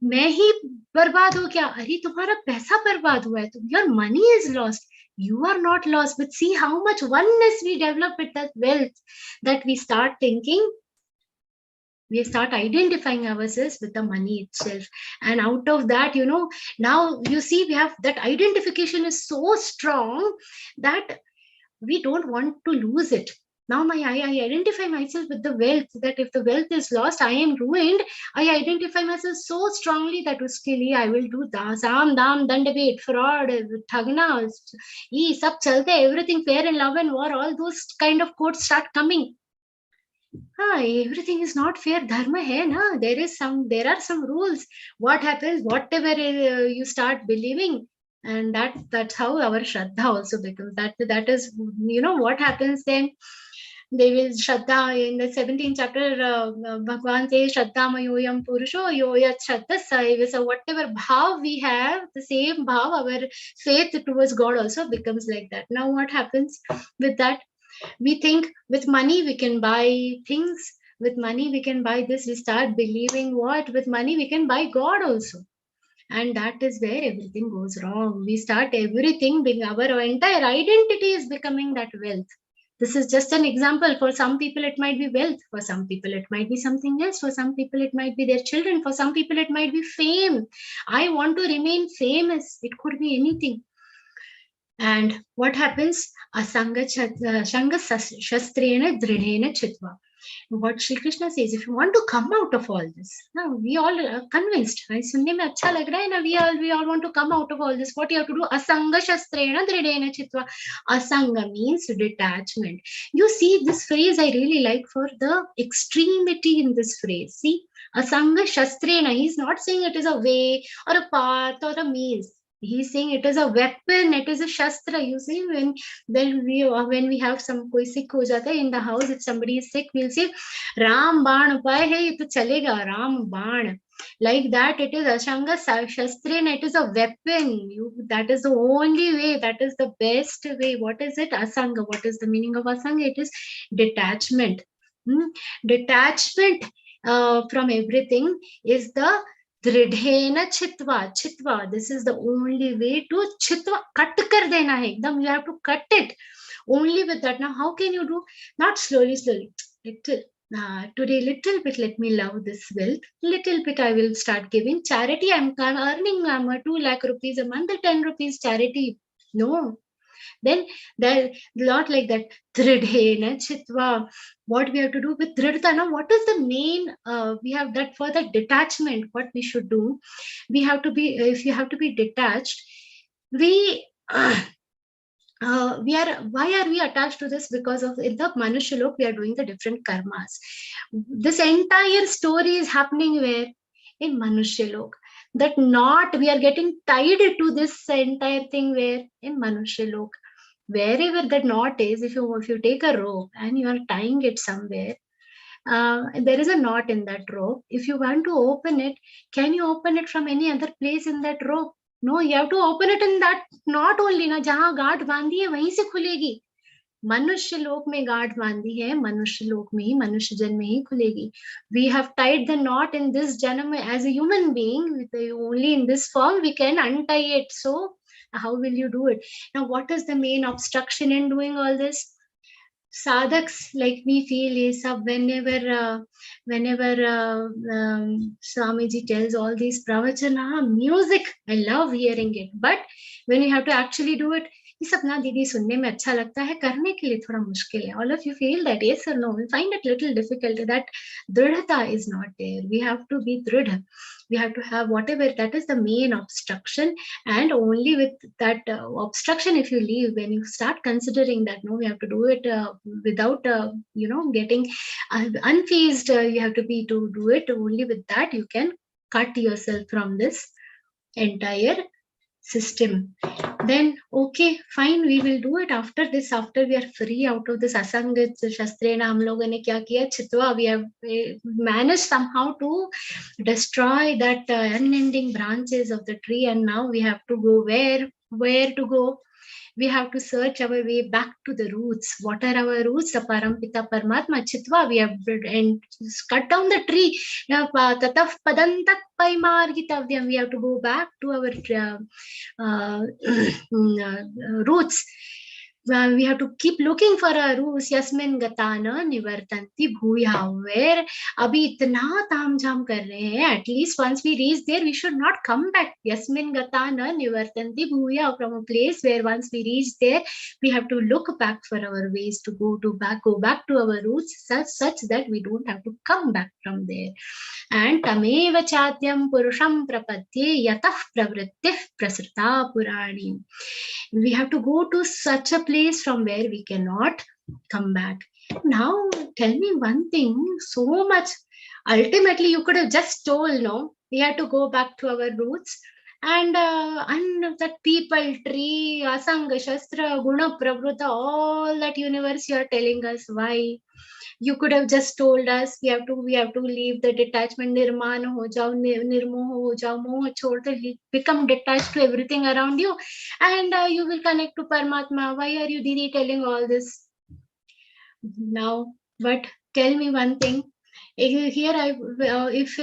Speaker 7: मैं ही बर्बाद हो क्या? अरे तुम्हारा पैसा बर्बाद हुआ है. Your money is lost. You are not lost. But see how much oneness we develop with that wealth, that we start thinking, we start identifying ourselves with the money itself. And out of that, now you see we have that identification is so strong that we don't want to lose it. Now I identify myself with the wealth, that if the wealth is lost, I am ruined. I identify myself so strongly that I will do sam, dam, dandabet, fraud, thagna, sab chalte, everything fair in love and war, all those kind of quotes start coming. Everything is not fair. Dharma hai na. There are some rules. What happens? Whatever you start believing, and that's how our Shraddha also becomes. That is, what happens then? they will Shraddha in the 17th chapter. Bhagavan says Shraddha mayoyam purusho yoyat Shraddha saiva. So whatever bhav we have, the same bhav, our faith towards God also becomes like that. Now what happens with that? We think with money we can buy things. With money we can buy this. We start believing what? With money we can buy God also. And that is where everything goes wrong. We start everything being our entire identity is becoming that wealth. This is just an example. For some people it might be wealth, for some people it might be something else, for some people it might be their children, for some people it might be fame. I want to remain famous. It could be anything. And what happens? Asanga shanga shastrena dridhena chitva. What Shri Krishna says, if you want to come out of all this, now we all are convinced. We all want to come out of all this. What you have to do? Asanga shastrena dridhena chitva. Asanga means detachment. You see, this phrase I really like for the extremity in this phrase. See, asanga shastrena. He's not saying it is a way or a path or a means. He's saying it is a weapon, it is a shastra. You see, when we have some koi sick ho jata hai in the house, if somebody is sick, we'll say Ram Baan upay hai, ye to chalega, Ram Baan. Like that, it is Ashanga Shastrena, it is a weapon. That is the only way, that is the best way. What is it? Asanga. What is the meaning of Asanga? It is detachment. Detachment from everything is the Dridhena chitva. Chitva. This is the only way to chitva. Cut kar dena hai. Ekdam, you have to cut it. Only with that. Now, how can you do? Not slowly, slowly. Little. Today, little bit, let me love this wealth. Little bit, I will start giving charity. I'm earning 2 lakh rupees a month, 10 rupees charity. No. Then there not like that. Dridhena chitva. What we have to do with dridhta? Now, what is the main? We have that for the detachment. What we should do? We have to be. If you have to be detached, we are. Why are we attached to this? Because of in the Manushalok, we are doing the different karmas. This entire story is happening where in Manushalok. That knot, we are getting tied to this entire thing where in Manushalok. Wherever that knot is, if you take a rope and you are tying it somewhere, there is a knot in that rope. If you want to open it, can you open it from any other place in that rope? No, you have to open it in that knot only. Na jahan gaad bandi hai, wahin se khulegi. मनुष्य लोक में गांठ बांधी है, मनुष्य लोक में ही, मनुष्य जन्म में ही खुलेगी. We have tied the knot in this janam as a human being. Only in this form we can untie it. So how will you do it? Now, what is the main obstruction in doing all this? Sadhaks like me feel is whenever Swamiji tells all these pravachana, music, I love hearing it. But when you have to actually do it, ये सब ना दीदी सुनने में अच्छा लगता है, करने के लिए थोड़ा मुश्किल है. All of you feel that, yes or no? We find it little difficult. That dridhata is not there. We have to be dridha. We have to have whatever, that is the main obstruction. And only with that obstruction, if you leave, when you start considering that, no, we have to do it without, getting unfazed, you have to be to do it. Only with that, you can cut yourself from this entire system. Then, okay, fine, we will do it after this. After we are free out of this Asanga Shastrena, hum logon ne kya kiya? Chitwa, we have managed somehow to destroy that unending branches of the tree, and now we have to go where to go? We have to search our way back to the roots. What are our roots? The Parampita Paramatma Chitva. We have cut down the tree. Tataf padantak paimargitavyam. We have to go back to our roots. We have to keep looking for our roots. Yasmin gatana nivartanti bhuya. Where abhi itna taam jam kar rahe hain. At least once we reach there, we should not come back. Yasmin gatana nivartanti bhuya. From a place where once we reach there, we have to look back for our ways to go back to our roots, such that we don't have to come back from there. And tameva chatyam purusham prapadye yatah pravrittif prasrita purani. We have to go to such a place from where we cannot come back. Now, tell me one thing, so much. Ultimately, you could have just told, no, we have to go back to our roots and that people, tree, asanga, shastra, guna, pravruta, all that universe you are telling us. Why? You could have just told us we have to leave the detachment, nirman ho jao, nirmoh ho jao, moh chhod ke become detached to everything around you, and you will connect to Paramatma. Why are you, Didi, telling all this now? But tell me one thing. Here, if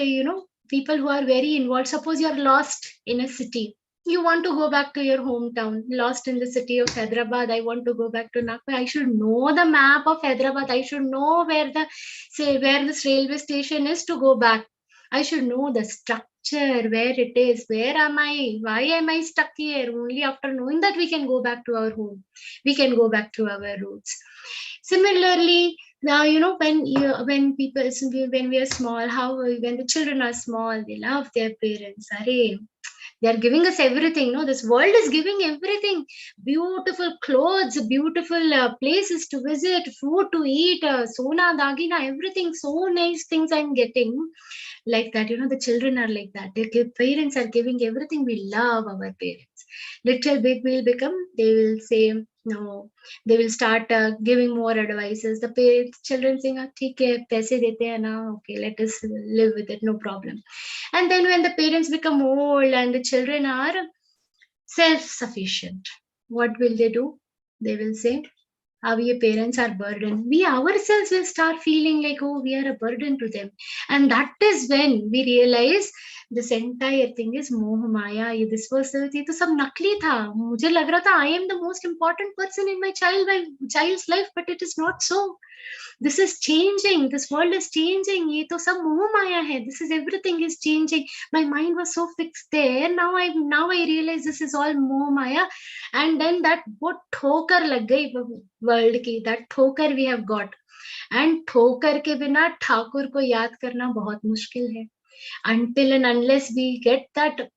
Speaker 7: people who are very involved, suppose you are lost in a city, you want to go back to your hometown, lost in the city of Hyderabad. I want to go back to Nagpur. I should know the map of Hyderabad. I should know where this railway station is to go back. I should know the structure, where it is, where am I, why am I stuck here. Only after knowing that we can go back to our home, we can go back to our roots. Similarly, now when we are small, when the children are small, they love their parents. Arey, they are giving us everything. No, this world is giving everything: beautiful clothes, beautiful places to visit, food to eat, sona, dagina, everything. So nice things I'm getting. Like that, the children are like that. Their parents are giving everything. We love our parents. Little big will become, they will say no. They will start giving more advices. The parents, children saying, "ठीक है, पैसे देते हैं ना, okay, let us live with it, no problem." And then when the parents become old and the children are self-sufficient, what will they do? They will say, our parents are burden. We ourselves will start feeling like, oh, we are a burden to them. And that is when we realize this entire thing is moh maya. This was ये तो सब नकली था. मुझे लग रहा था I am the most important person in my child's life, but it is not so. This is changing. This world is changing. ये तो सब मोह माया है. This is everything is changing. My mind was so fixed there. Now I realize this is all moh maya. And then that वो ठोकर लग गई world की. That ठोकर we have got. And ठोकर के बिना ठाकुर को याद करना बहुत मुश्किल है. Until and unless we get that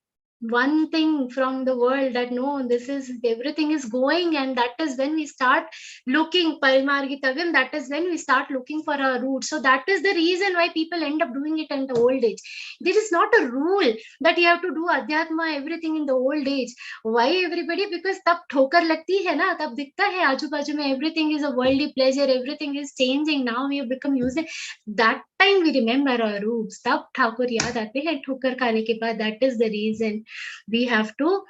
Speaker 7: one thing from the world, that no, this is everything is going, and that is when we start looking parimargitavyam, that is when we start looking for our roots. So that is the reason why people end up doing it in the old age. There is not a rule that you have to do adhyatma everything in the old age. Why everybody? Because tab thokar lagti hai na, tab dikhta hai aaju baaju mein everything is a worldly pleasure, everything is changing. Now we have become used. That time we remember our roots. Tab Thakur याद आते हैं ठोकर खाने के बाद. That is the reason we have to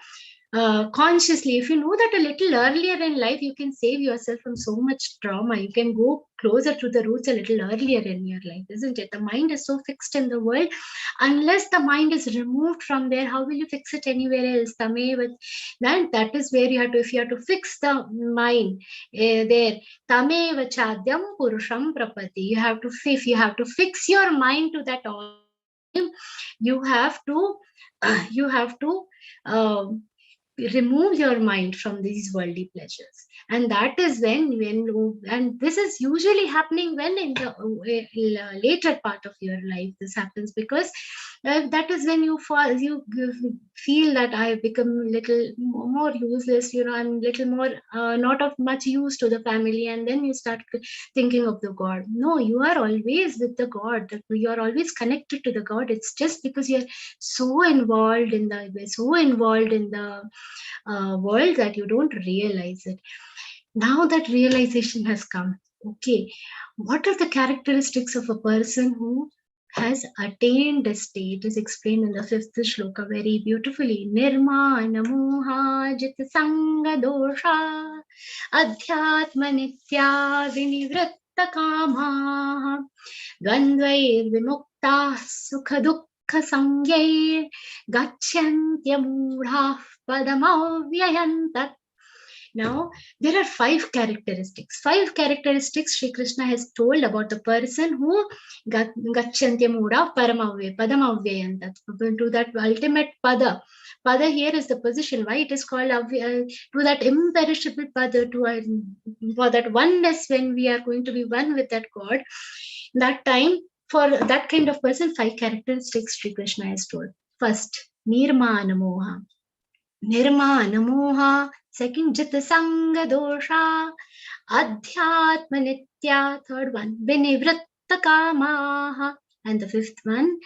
Speaker 7: consciously, if you know that a little earlier in life, you can save yourself from so much trauma. You can go closer to the roots a little earlier in your life, isn't it? The mind is so fixed in the world. Unless the mind is removed from there, how will you fix it anywhere else? Then that is where you have to, if you have to fix the mind there, tameva chadyam purusham prapati. You have to fix your mind to that all. You have to remove your mind from these worldly pleasures, and that is when and this is usually happening when in the later part of your life this happens, because that is when you feel that I have become little more useless, I'm little more not of much use to the family, and then you start thinking of the God. No, you are always with the God. You are always connected to the God. It's just because you're so involved in the world that you don't realize it. Now that realization has come. Okay, what are the characteristics of a person who has attained a state is explained in the 5th shloka very beautifully. Nirmana moha jit sanga dosha adhyatma nitya vinivritta kama dvandvair vimukta sukha dukkha sangyai gachyantya mudha padamavyyantat. Now, there are 5 characteristics. 5 characteristics Shri Krishna has told about the person who gachyantya mudha padamavyyantat, to that ultimate pada. Pada here is the position. Why it is called to that imperishable pada, for that oneness, when we are going to be one with that God. That time, for that kind of person, 5 characteristics Shri Krishna has told. First, nirmana moha. Nirmana moha. Second, jita sanga dosha. Adhyatma nitya. Third one, vinivritta kamaha. And the 5th one,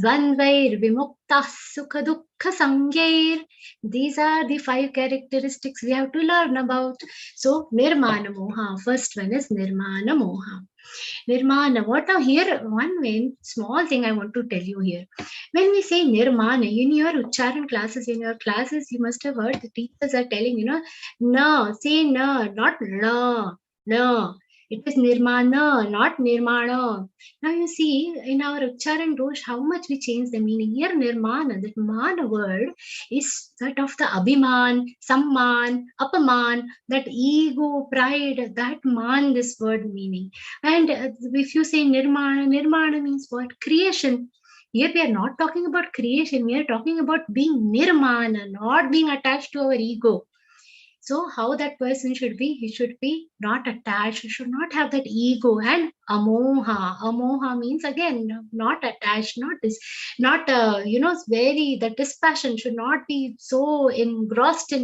Speaker 7: Dvandvair vimukta sukha dukkha sangyair. These are the 5 characteristics we have to learn about. So nirmana moha, first one is nirmana moha. Nirmana, what now here, one main small thing I want to tell you here. When we say nirmana, in your Ucharan classes, you must have heard the teachers are telling, no, say no, not la, no. It is nirmana, not nirmana. Now you see, in our Ucharan dosh, how much we change the meaning. Here nirmana, that mana word is that of the abhiman, samman, apaman, that ego, pride, that man, this word meaning. And if you say nirmana, nirmana means what? Creation. Here we are not talking about creation. We are talking about being nirmana, not being attached to our ego. So how that person should be? He should be not attached. He should not have that ego. And amoha. Amoha means again not attached, not this, not very, the dispassion should not be so engrossed in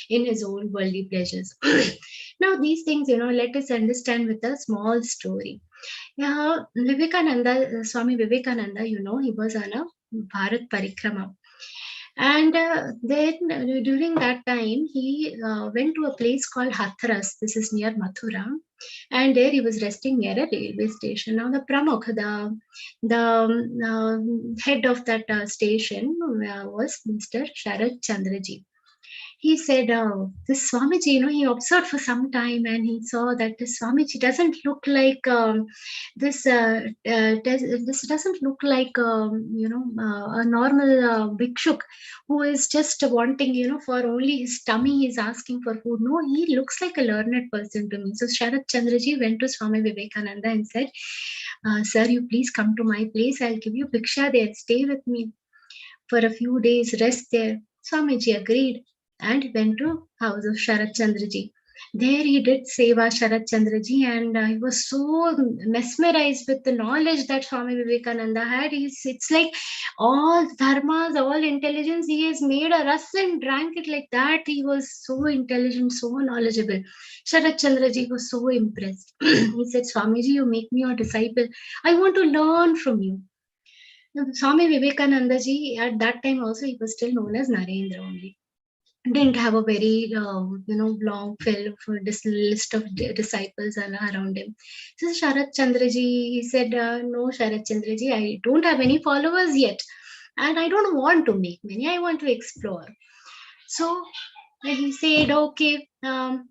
Speaker 7: his own worldly pleasures. Now these things, let us understand with a small story. Yeah, Vivekananda, Swami Vivekananda, he was on a Bharat Parikrama. And then during that time, he went to a place called Hathras. This is near Mathura. And there he was resting near a railway station. Now the Pramukh, the head of that station was Mr. Sharad Chandraji. He said, this Swamiji, he observed for some time and he saw that this Swamiji doesn't look like this doesn't look like a normal bhikshuk who is just wanting, for only his tummy he's asking for food. No, he looks like a learned person to me. So Sharad Chandraji went to Swami Vivekananda and said, sir, you please come to my place. I'll give you bhiksha there. Stay with me for a few days. Rest there. Swamiji agreed and went to house of Sharad Chandraji. There he did seva Sharad Chandraji, and he was so mesmerized with the knowledge that Swami Vivekananda had. It's like all dharmas, all intelligence, he has made a ras and drank it like that. He was so intelligent, so knowledgeable. Sharad Chandraji was so impressed. He said, Swamiji, you make me your disciple. I want to learn from you. Now, Swami Vivekananda ji, at that time also, he was still known as Narendra only. Didn't have a very long list of disciples around him. So Sharad Chandraji, he said, no, Sharad Chandraji, I don't have any followers yet, and I don't want to make many. I want to explore. So he said, okay, no,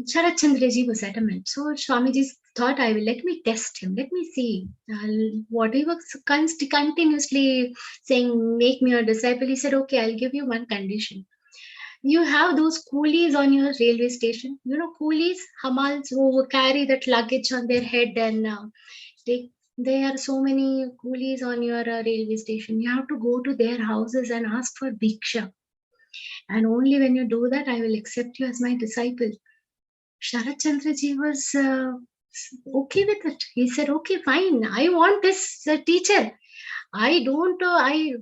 Speaker 7: Sharad Chandraji was adamant. So Swamiji thought, let me test him. Let me see what he was continuously saying, make me your disciple. He said, okay, I'll give you one condition. You have those coolies on your railway station, coolies, hamals who carry that luggage on their head, and there are so many coolies on your railway station. You have to go to their houses and ask for bhiksha. And only when you do that, I will accept you as my disciple. Sharad Chandraji was okay with it. He said, okay, fine. I want this teacher. I don't,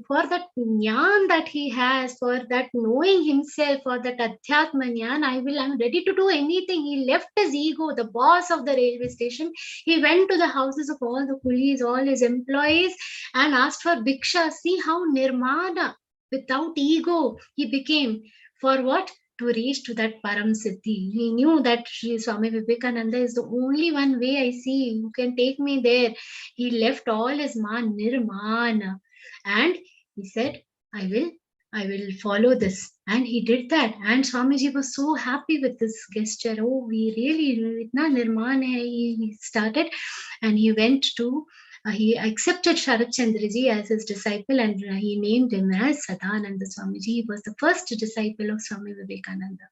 Speaker 7: for that jnana that he has, for that knowing himself, for that adhyatma jnana, I'm ready to do anything. He left his ego, the boss of the railway station. He went to the houses of all the coolies, all his employees, and asked for bhiksha. See how nirmana, without ego, he became. For what? To reach to that Param Siddhi. He knew that Sri Swami Vivekananda is the only one way I see who can take me there. He left all his man nirmana, and he said, I will follow this. And he did that. And Swamiji was so happy with this gesture. Oh, we really, itna nirman hai. He started, and he went to he accepted Sharad Chandraji as his disciple, and he named him as Sadananda Swamiji. He was the first disciple of Swami Vivekananda.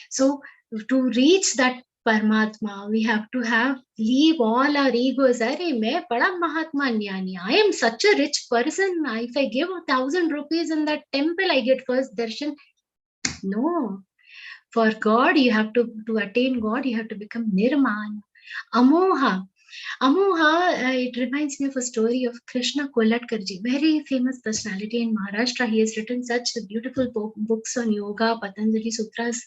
Speaker 7: So to reach that Paramatma, we have to leave all our egos. Arey, main bada Mahatma Jnani. I am such a rich person. If I give 1,000 rupees in that temple, I get first darshan. No. For God, you have to attain God, you have to become Nirman. Amoha. Amoha, it reminds me of a story of Krishna Kolatkarji, very famous personality in Maharashtra. He has written such beautiful books on yoga, Patanjali Sutras.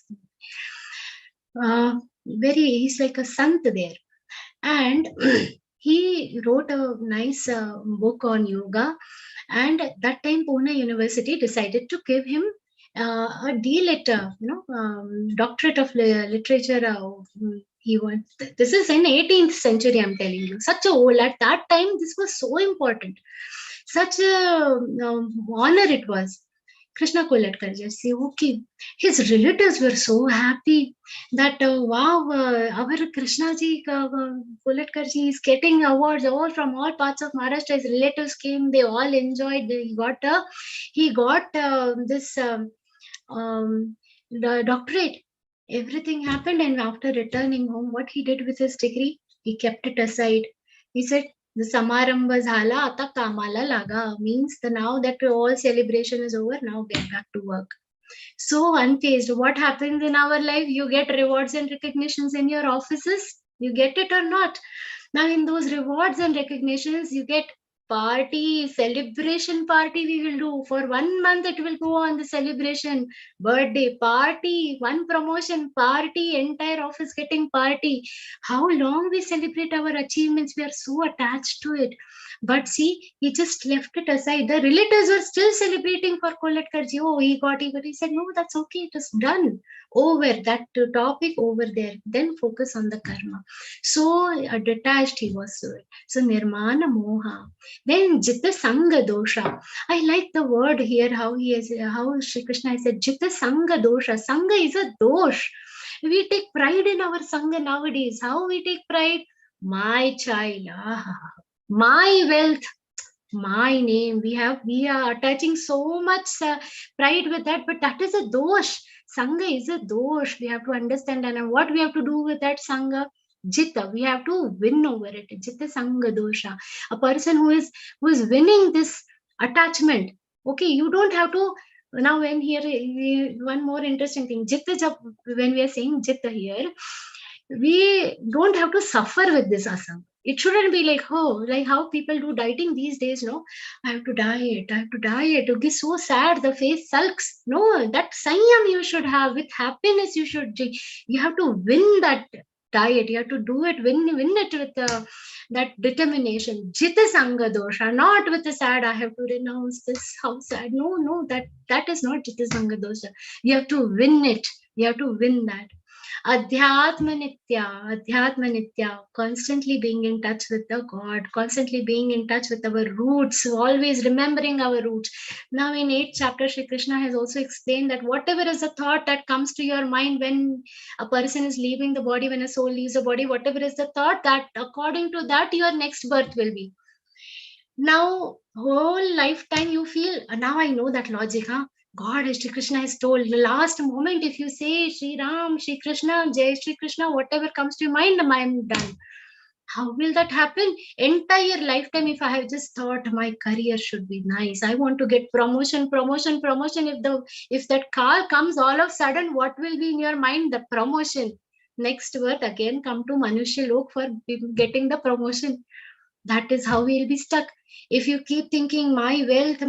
Speaker 7: He's like a sant there. And he wrote a nice book on yoga, and at that time Pune University decided to give him a D.Lit, doctorate of literature. He wants. This is in 18th century. I'm telling you, such a old. At that time, this was so important. Such a honor it was. Krishna Kollatkar ji, okay, his relatives were so happy that wow, our Krishna ji, Kollatkar ji is getting awards all from all parts of Maharashtra. His relatives came, they all enjoyed. He got this the doctorate. Everything happened, and after returning home, what he did with his degree, he kept it aside. He said, the samarambha zhala ata kamala laga, means the now that all celebration is over, now get back to work. So unfazed. What happens in our life? You get rewards and recognitions in your offices. You get it or not? Now in those rewards and recognitions, you get party, celebration party we will do. For 1 month it will go on the celebration, birthday party, one promotion party, entire office getting party. How long we celebrate our achievements, we are so attached to it. But see, he just left it aside. The relatives were still celebrating for Kollatkarji. Oh, he got. He said, no, that's okay. It is done. Over that topic over there. Then focus on the karma. So detached he was to it. So nirmana moha. Then jita sanga dosha. I like the word here. How Shri Krishna has said jita sanga dosha. Sanga is a dosh. We take pride in our sanga nowadays. How we take pride? My child. My wealth, my name. We are attaching so much pride with that, but that is a dosh. Sangha is a dosh. We have to understand, and what we have to do with that sangha? Jita. We have to win over it. Jita sangha dosha. A person who is winning this attachment. Okay, you don't have to. Now, when here one more interesting thing. Jita, when we are saying jita here, we don't have to suffer with this asanga. It shouldn't be like, oh, like how people do dieting these days, no? I have to diet. It is so sad. The face sulks. No, that sanyam you should have. With happiness, you should. You have to win that diet. You have to do it, win it with that determination. Jita sanga dosha, not with the sad, I have to renounce this. How sad. No, that is not jita sanga dosha. You have to win it. You have to win that. Adhyatma nitya, constantly being in touch with the God, constantly being in touch with our roots, always remembering our roots. Now in 8th chapter, Shri Krishna has also explained that whatever is the thought that comes to your mind when a person is leaving the body, when a soul leaves the body, whatever is the thought, that according to that your next birth will be. Now, whole lifetime you feel, now I know that logic, huh? God, Shri Krishna has told, the last moment, if you say Shri Ram, Shri Krishna, Jai Shri Krishna, whatever comes to your mind, I'm done. How will that happen? Entire lifetime, if I have just thought my career should be nice, I want to get promotion. If that car comes all of a sudden, what will be in your mind? The promotion. Next birth again come to Manushya Lok for getting the promotion. That is how we will be stuck. If you keep thinking my wealth,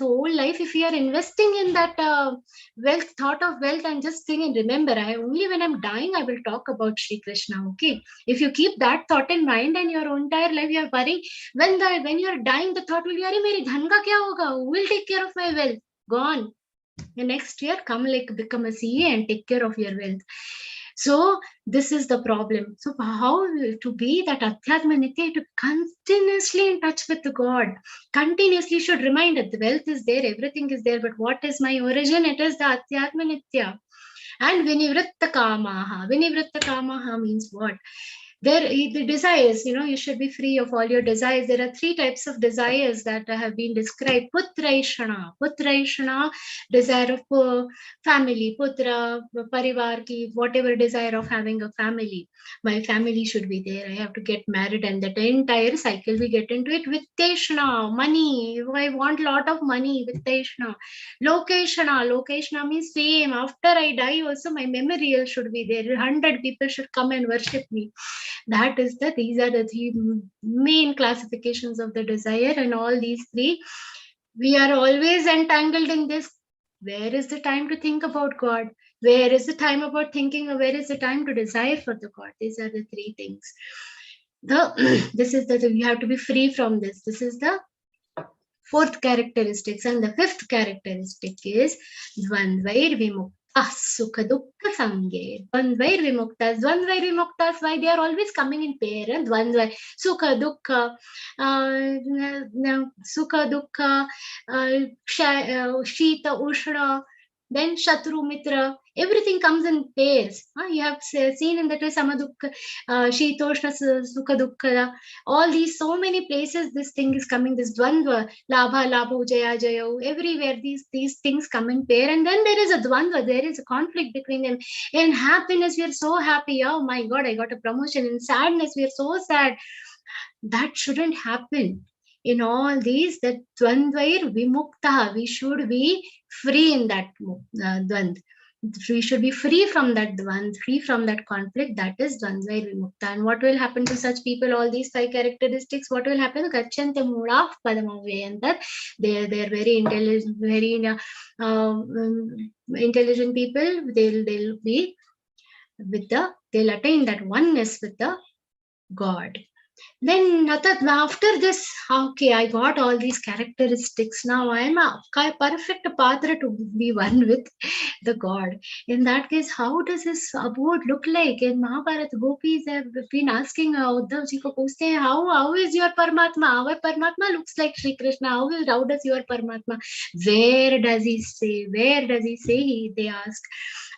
Speaker 7: whole life, if you are investing in that wealth, thought of wealth, and just thinking, remember, only when I'm dying, I will talk about Shri Krishna. Okay. If you keep that thought in mind and your entire life, you are worrying, when you are dying, the thought will be, Are meri dhan ka kya hoga? Who will take care of my wealth? Gone. The next year, become a CA and take care of your wealth. So this is the problem. So how to be that Adhyatma Nitya, to continuously in touch with God, continuously should remind that the wealth is there, everything is there, but what is my origin? It is the Adhyatma Nitya. And Vinivritta Kamaha. Vinivritta Kamaha means what? The desires, you should be free of all your desires. There are 3 types of desires that have been described. Putraishana, desire of family, putra, parivar ki, whatever desire of having a family. My family should be there. I have to get married, and that entire cycle we get into it. Vitteshna, money. I want lot of money. Vitteshna. Lokeshna means fame. After I die, also my memorial should be there. 100 people should come and worship me. These are the 3 main classifications of the desire, and all these 3, we are always entangled in this. Where is the time to think about God? Where is the time about thinking, or where is the time to desire for the God? These are the 3 things. this is that we have to be free from this. This is the fourth characteristics, and the fifth characteristic is dvandvair vimukta sukha dukkha sange. Dvandvair vimuktas, why they are always coming in pair? And dvandvair sukha dukkha, shita ushna, then shatru mitra, everything comes in pairs. You have seen in that way samadukka, shitoshna sukha dukkha, all these, so many places this thing is coming, this dvandva, labha jaya jayo, everywhere these things come in pair, and then there is a dvandva, there is a conflict between them. In happiness we are so happy, oh my god, I got a promotion. In sadness we are so sad. That shouldn't happen. In all these, that dvandvair vimukta, we should be free in that dvand. We should be free from that dvand, free from that conflict. That is dvandvair vimukta. And what will happen to such people? All these 5 characteristics, what will happen? Gacchante mudaf padamavyanta. They are very intelligent, very intelligent people. They'll be with they'll attain that oneness with the God. Then after this, okay, I got all these characteristics. Now I am a perfect patra to be one with the God. In that case, how does this abode look like? In Mahabharata, gopis have been asking Uddhav ji ko puchte hain, how is your Paramatma? Our Paramatma looks like Shri Krishna. How does your Paramatma? Where does he say? Where does he say? They ask.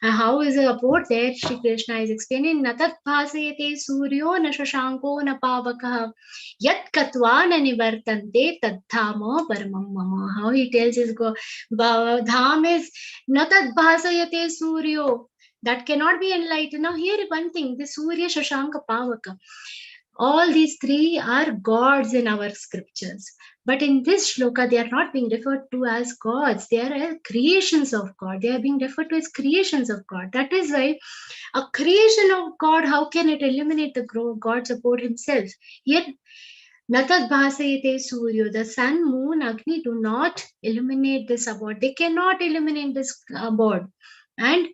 Speaker 7: How is the abode there? Shri Krishna is explaining, Natat bhasayate suryo na shashanko na pavakah yat katva na nivartante tadhama paramam mama. How he tells his dham is Natat bhasayate suryo, that cannot be enlightened. Now here one thing, the surya, shashanka, pavaka, all these 3 are gods in our scriptures. But in this shloka, they are not being referred to as gods. They are creations of God. They are being referred to as creations of God. That is why a creation of God, how can it eliminate the God's abode himself? Yet, Natat bhasayate suryo, the sun, moon, Agni do not eliminate this abode. They cannot eliminate this abode. And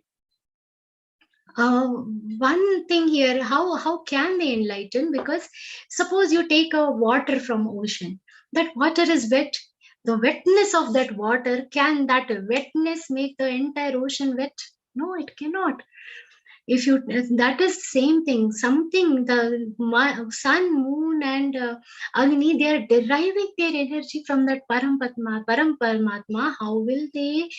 Speaker 7: one thing here, how can they enlighten? Because suppose you take a water from ocean, that water is wet. The wetness of that water, can that wetness make the entire ocean wet? No, it cannot. If that is same thing, something, the sun, moon and Agni, they are deriving their energy from that Param Paramatma. How will they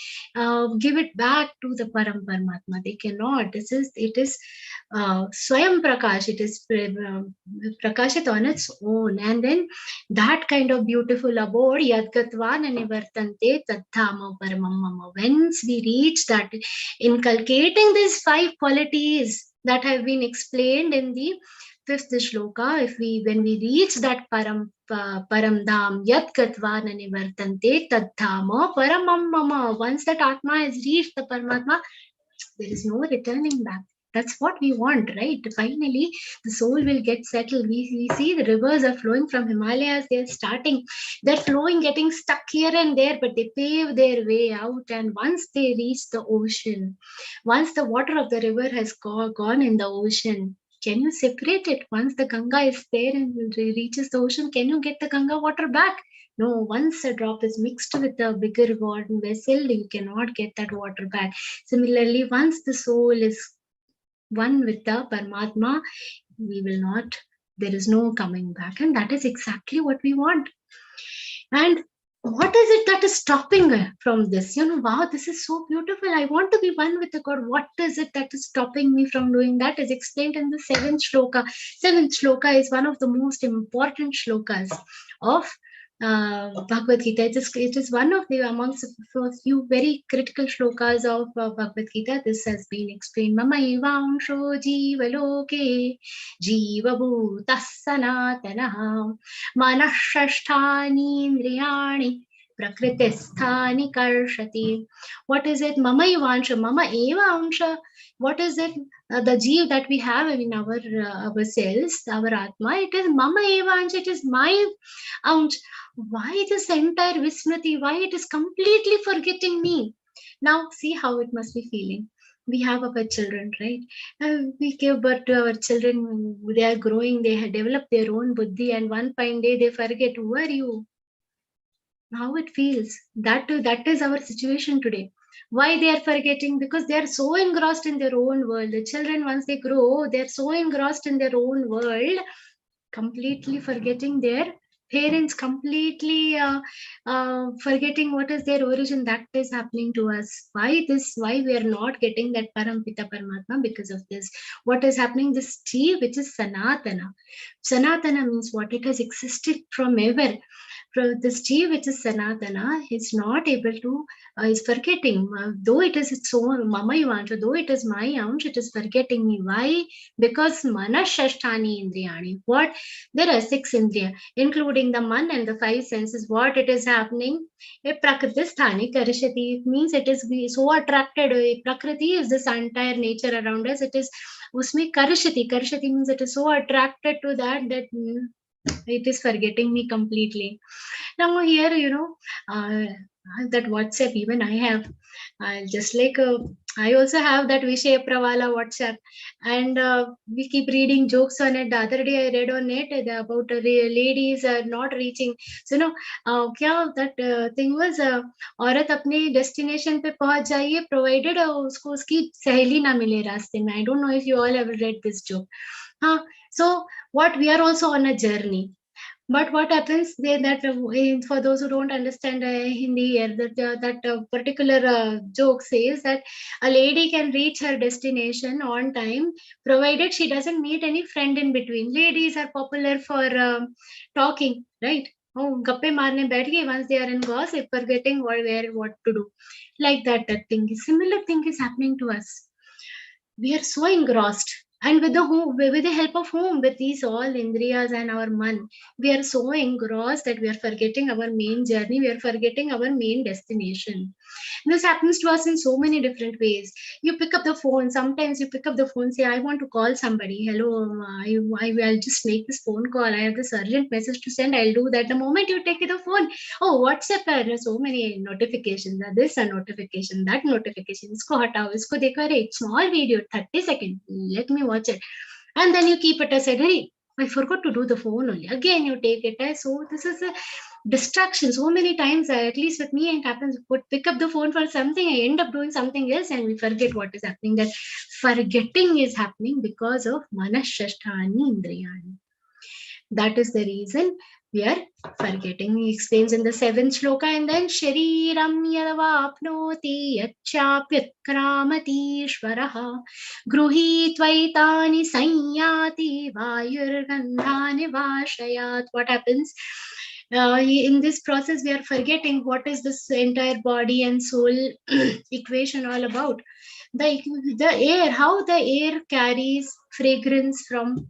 Speaker 7: give it back to the Param Paramatma? They cannot. It is Swayam Prakash. It is Prakashit on its own. And then that kind of beautiful abode, Yadgatvan Nivartante Tadhama Paramam Mama. Once we reach that, inculcating these 5 qualities that have been explained in the 5th shloka, when we reach that param dham, yat gatvana nivartante tadhama paramam mama, once that atma has reached the Paramatma, there is no returning back. That's what we want, right? Finally, the soul will get settled. We see the rivers are flowing from Himalayas. They're flowing, getting stuck here and there, but they pave their way out. And once they reach the ocean, once the water of the river has gone in the ocean, can you separate it? Once the Ganga is there and reaches the ocean, can you get the Ganga water back? No, once a drop is mixed with a bigger vessel, you cannot get that water back. Similarly, once the soul is one with the Paramatma, there is no coming back. And that is exactly what we want. And what is it that is stopping from this? Wow, this is so beautiful. I want to be one with the God. What is it that is stopping me from doing that? Is explained in the 7th shloka. 7th shloka is one of the most important shlokas of Bhagavad-Gita. It is one of the amongst a few very critical shlokas of Bhagavad-Gita. This has been explained. Mama evansho jiva loke jiva bhutas sanatanaha manashasthani indriyani prakritisthani karshati. What is it? Mama evansha, mama eva ansha. What is it? The jeev that we have in ourselves, our atma, it is mama eva ansha, it is my ansha. Why this entire Vismriti? Why it is completely forgetting me? Now see how it must be feeling. we have our children, right? We give birth to our children, they are growing, they have developed their own buddhi, and one fine day they forget, who are you? How it feels. That is our situation today. Why they are forgetting? Because they are so engrossed in their own world. The children, once they grow, they are so engrossed in their own world, completely forgetting their parents, completely forgetting what is their origin. That is happening to us. Why we are not getting that Parampita Paramatma? Because of this. What is happening? This tea, which is Sanatana. Sanatana means what? It has existed from ever. This tea, which is Sanatana, is not able to, is forgetting. Though it is its own Mama Yuvancha, though it is my Ansh, it is forgetting me. Why? Because Manashashtani Indriyani. What? There are 6 Indriya, including the Man and the 5 senses. What it is happening? A Prakritisthani Karishati means it is so attracted. Prakriti is this entire nature around us. It is Usme Karishati. Karishati means it is so attracted to that it is forgetting me completely. Now here, that WhatsApp, even I have, just like I also have that Vishaya Pravala WhatsApp, and we keep reading jokes on it. The other day I read on it about ladies are not reaching. So kya that thing was, औरत अपने destination पे पहुंच जाइए, provided उसको उसकी सहेली ना मिले रास्ते में. I don't know if you all ever read this joke. So what, we are also on a journey. But what happens for those who don't understand Hindi here, that particular joke says that a lady can reach her destination on time, provided she doesn't meet any friend in between. Ladies are popular for talking, right? Oh, gappe marne baith gaye, once they are in gossip, forgetting what to do. Like that thing. Similar thing is happening to us. We are so engrossed. And with the help of whom? With these all indriyas and our man, we are so engrossed that we are forgetting our main journey. We are forgetting our main destination. This happens to us in so many different ways. You pick up the phone. Sometimes you pick up the phone, say, I want to call somebody. Hello, I'll just make this phone call. I have this urgent message to send. I'll do that. The moment you take the phone, oh, WhatsApp, there are so many notifications. This a notification, that notification. Isko hatao, isko dekho, arey, small video, 30 seconds. Let me watch it. And then you keep it aside. Hey, I forgot to do the phone only. Again, you take it. So this is a distraction. So many times, at least with me, it happens. Pick up the phone for something, I end up doing something else, and we forget what is happening. That forgetting is happening because of Manashashtani Indriyani. That is the reason we are forgetting. He explains in the 7th shloka, and then Shariram yadavapnoti yachapyatkramati shvaraha gruhi tvaitani sanyati vayurgandhani vashayat. What happens? In this process, we are forgetting what is this entire body and soul equation all about. The air, how the air carries fragrance from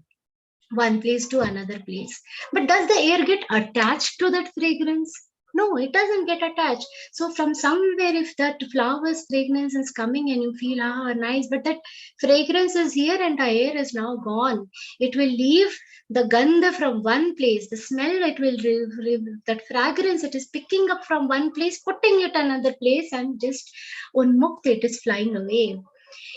Speaker 7: one place to another place. But does the air get attached to that fragrance? No, it doesn't get attached. So from somewhere, if that flower's fragrance is coming and you feel, nice, but that fragrance is here and the air is now gone. It will leave the gandha from one place, the smell, it will that fragrance, it is picking up from one place, putting it another place, and just unmukta, it is flying away.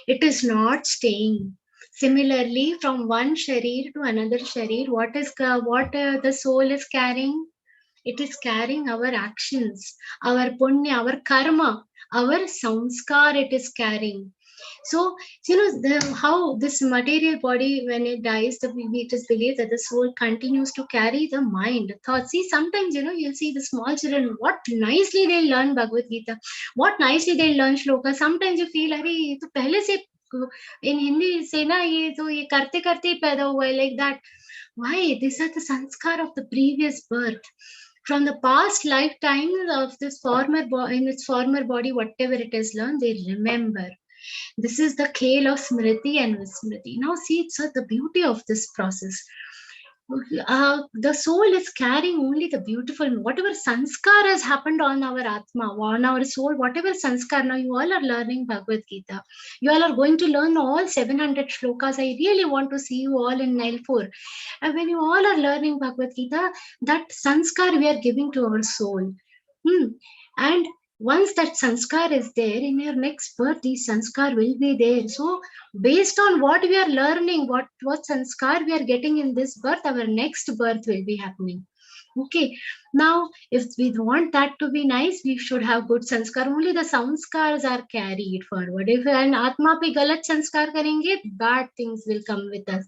Speaker 7: It is not staying. Similarly, from one sharir to another sharir, what the soul is carrying? It is carrying our actions, our punya, our karma, our samskar it is carrying. So, how this material body, when it dies, it is believed that the soul continues to carry the mind, thoughts. See, sometimes, you'll see the small children, what nicely they learn Bhagavad-Gita, what nicely they learn shloka. Sometimes you feel, Hari, to pehle se in Hindi say na ye karte karte paida hua hai, like that. Why? These are the sanskar of the previous birth. From the past lifetime of this former in its former body, whatever it has learned, they remember. This is the khel of smriti and vismriti. Now see, it's the beauty of this process. The soul is carrying only the beautiful, whatever sanskar has happened on our atma, on our soul, whatever sanskar. Now you all are learning Bhagavad Gita. You all are going to learn all 700 shlokas. I really want to see you all in Nile 4. And when you all are learning Bhagavad Gita, that sanskar we are giving to our soul. And once that sanskar is there, in your next birth, these sanskar will be there. So based on what we are learning, what sanskar we are getting in this birth, our next birth will be happening. Okay, now if we want that to be nice, we should have good sanskar. Only the sanskars are carried forward. If an atma pe galat sanskar karenge, bad things will come with us.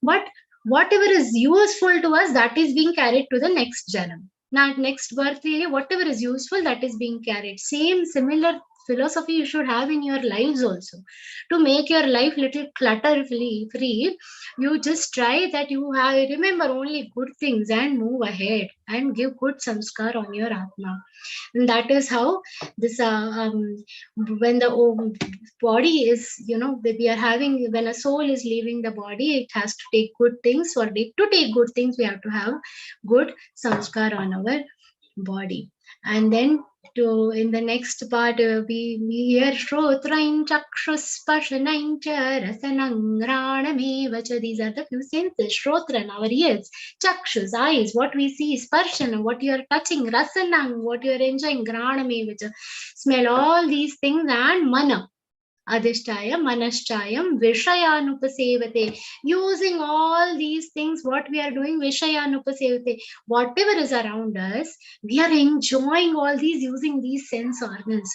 Speaker 7: But whatever is useful to us, that is being carried to the next janam. Now next birth, whatever is useful, that is being carried. Similar philosophy you should have in your lives also. To make your life little clutter free, you just try that you have, remember only good things and move ahead and give good sanskar on your atma. And that is how this when the body is, we are having, when a soul is leaving the body, it has to take good things. For it to take good things, we have to have good sanskar on our body. And then in the next part, we hear Shrotrain Chakshusparsanain cha Rasanang Ranamevacha. These are the few senses. Shrotran, our ears; Chakshus, eyes, what we see; Sparshana, what you are touching; Rasanang, what you are enjoying; Granamevacha, smell, all these things; and Mana, Adhishtaya, Manashchayam, Vishayanupasevate. Using all these things, what we are doing, Vishayanupasevate. Whatever is around us, we are enjoying all these using these sense organs.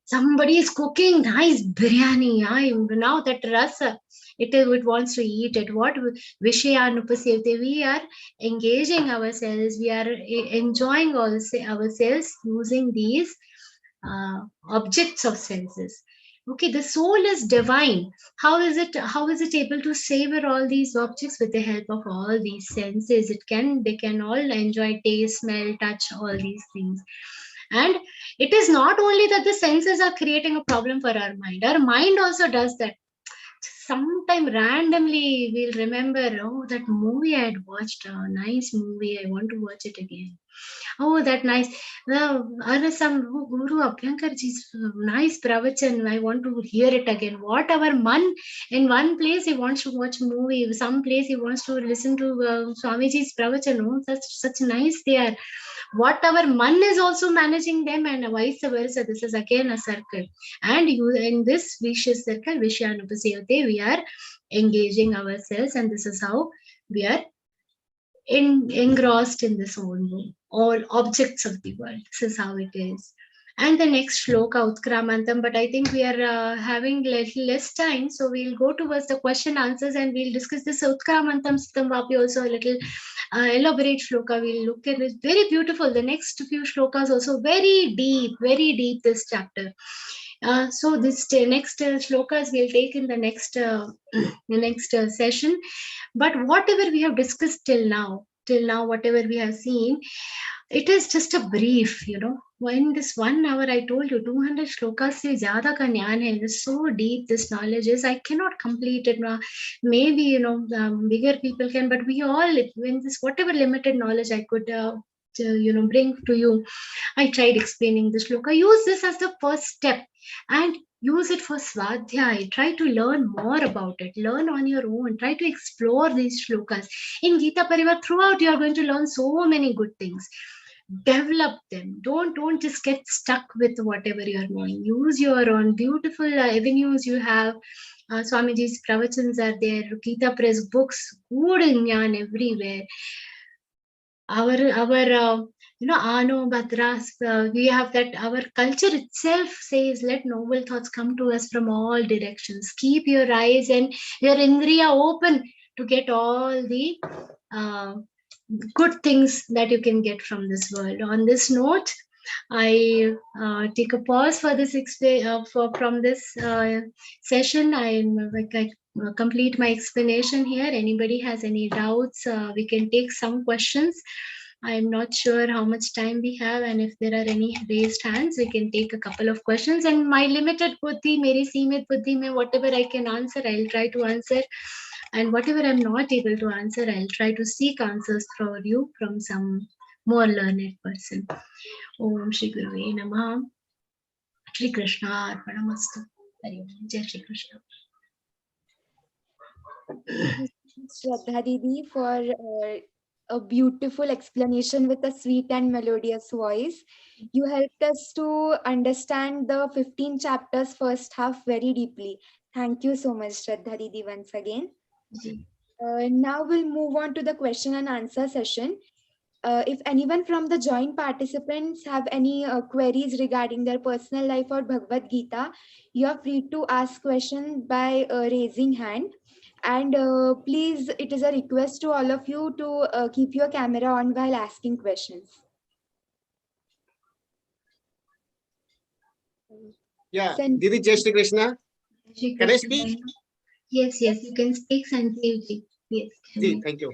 Speaker 7: Somebody is cooking nice biryani. Now that rasa, it wants to eat it. What Vishayanupasevate? We are engaging ourselves. We are enjoying ourselves using these objects of senses. Okay, the soul is divine. How is it able to savor all these objects? With the help of all these senses? They can all enjoy taste, smell, touch, all these things. And it is not only that the senses are creating a problem for our mind also does that. Sometime randomly we'll remember, oh, that movie I had watched, a nice movie, I want to watch it again. Oh, that nice. Some Guru Abhyankarji's nice pravachan, I want to hear it again. What our man, in one place he wants to watch movie, some place he wants to listen to Swamiji's pravachan. Oh, such nice they are. What our man is also managing them, and vice versa. This is again a circle. And in this vicious circle, Vishyanupasayate, we are engaging ourselves, and this is how we are engrossed in this own all objects of the world. This is how it is. And the next shloka, Utkramantam, but I think we are having less time, so we'll go towards the question answers and we'll discuss this Utkramantam Sitamvapi also a little elaborate shloka. We'll look at it. Very beautiful. The next few shlokas also very deep this chapter. So this next shlokas we'll take in the next session. But whatever we have discussed till now, whatever we have seen, it is just a brief, In this 1 hour, I told you 200 shlokas se zyada ka jnaan hai. It is so deep, this knowledge is. I cannot complete it. Maybe, bigger people can, but we all, in this whatever limited knowledge I could bring to you, I tried explaining the shloka. Use this as the first step and use it for svadhyaya. Try to learn more about it. Learn on your own. Try to explore these shlokas. In Geeta Parivar, throughout you are going to learn so many good things. Develop them. Don't just get stuck with whatever you are knowing. Use your own beautiful avenues you have. Swamiji's pravachans are there. Geeta Press books, good jnana everywhere. Our Ano Bhadras, we have that. Our culture itself says, let noble thoughts come to us from all directions. Keep your eyes and your indriya open to get all the good things that you can get from this world. On this note, I take a pause for this from this session. I complete my explanation here. Anybody has any doubts, we can take some questions. I'm not sure how much time we have, and if there are any raised hands, we can take a couple of questions. And my limited buddhi, meri seemit buddhi mein, whatever I can answer, I'll try to answer. And whatever I'm not able to answer, I'll try to seek answers for you from some more learned person. Om Shri Guruve Namaha. Shri Krishna Arpanamastu. Hari Om. Jai Shri Krishna.
Speaker 4: Shraddha Didi for a beautiful explanation with a sweet and melodious voice. You helped us to understand the 15 chapters first half very deeply. Thank you so much, Shraddha Didi, once again. Now we'll move on to the question and answer session. If anyone from the joint participants have any queries regarding their personal life or Bhagavad Gita, you are free to ask questions by raising hand. And please, it is a request to all of you to keep your camera on while asking questions.
Speaker 8: Yeah,
Speaker 4: Sen-
Speaker 8: Didi, Jai Shri Krishna.
Speaker 7: Shri
Speaker 8: Can I
Speaker 7: Krishna.
Speaker 8: speak?
Speaker 7: Yes, yes, you can speak, Sanjeev ji. Yes.
Speaker 8: Ji, thank you.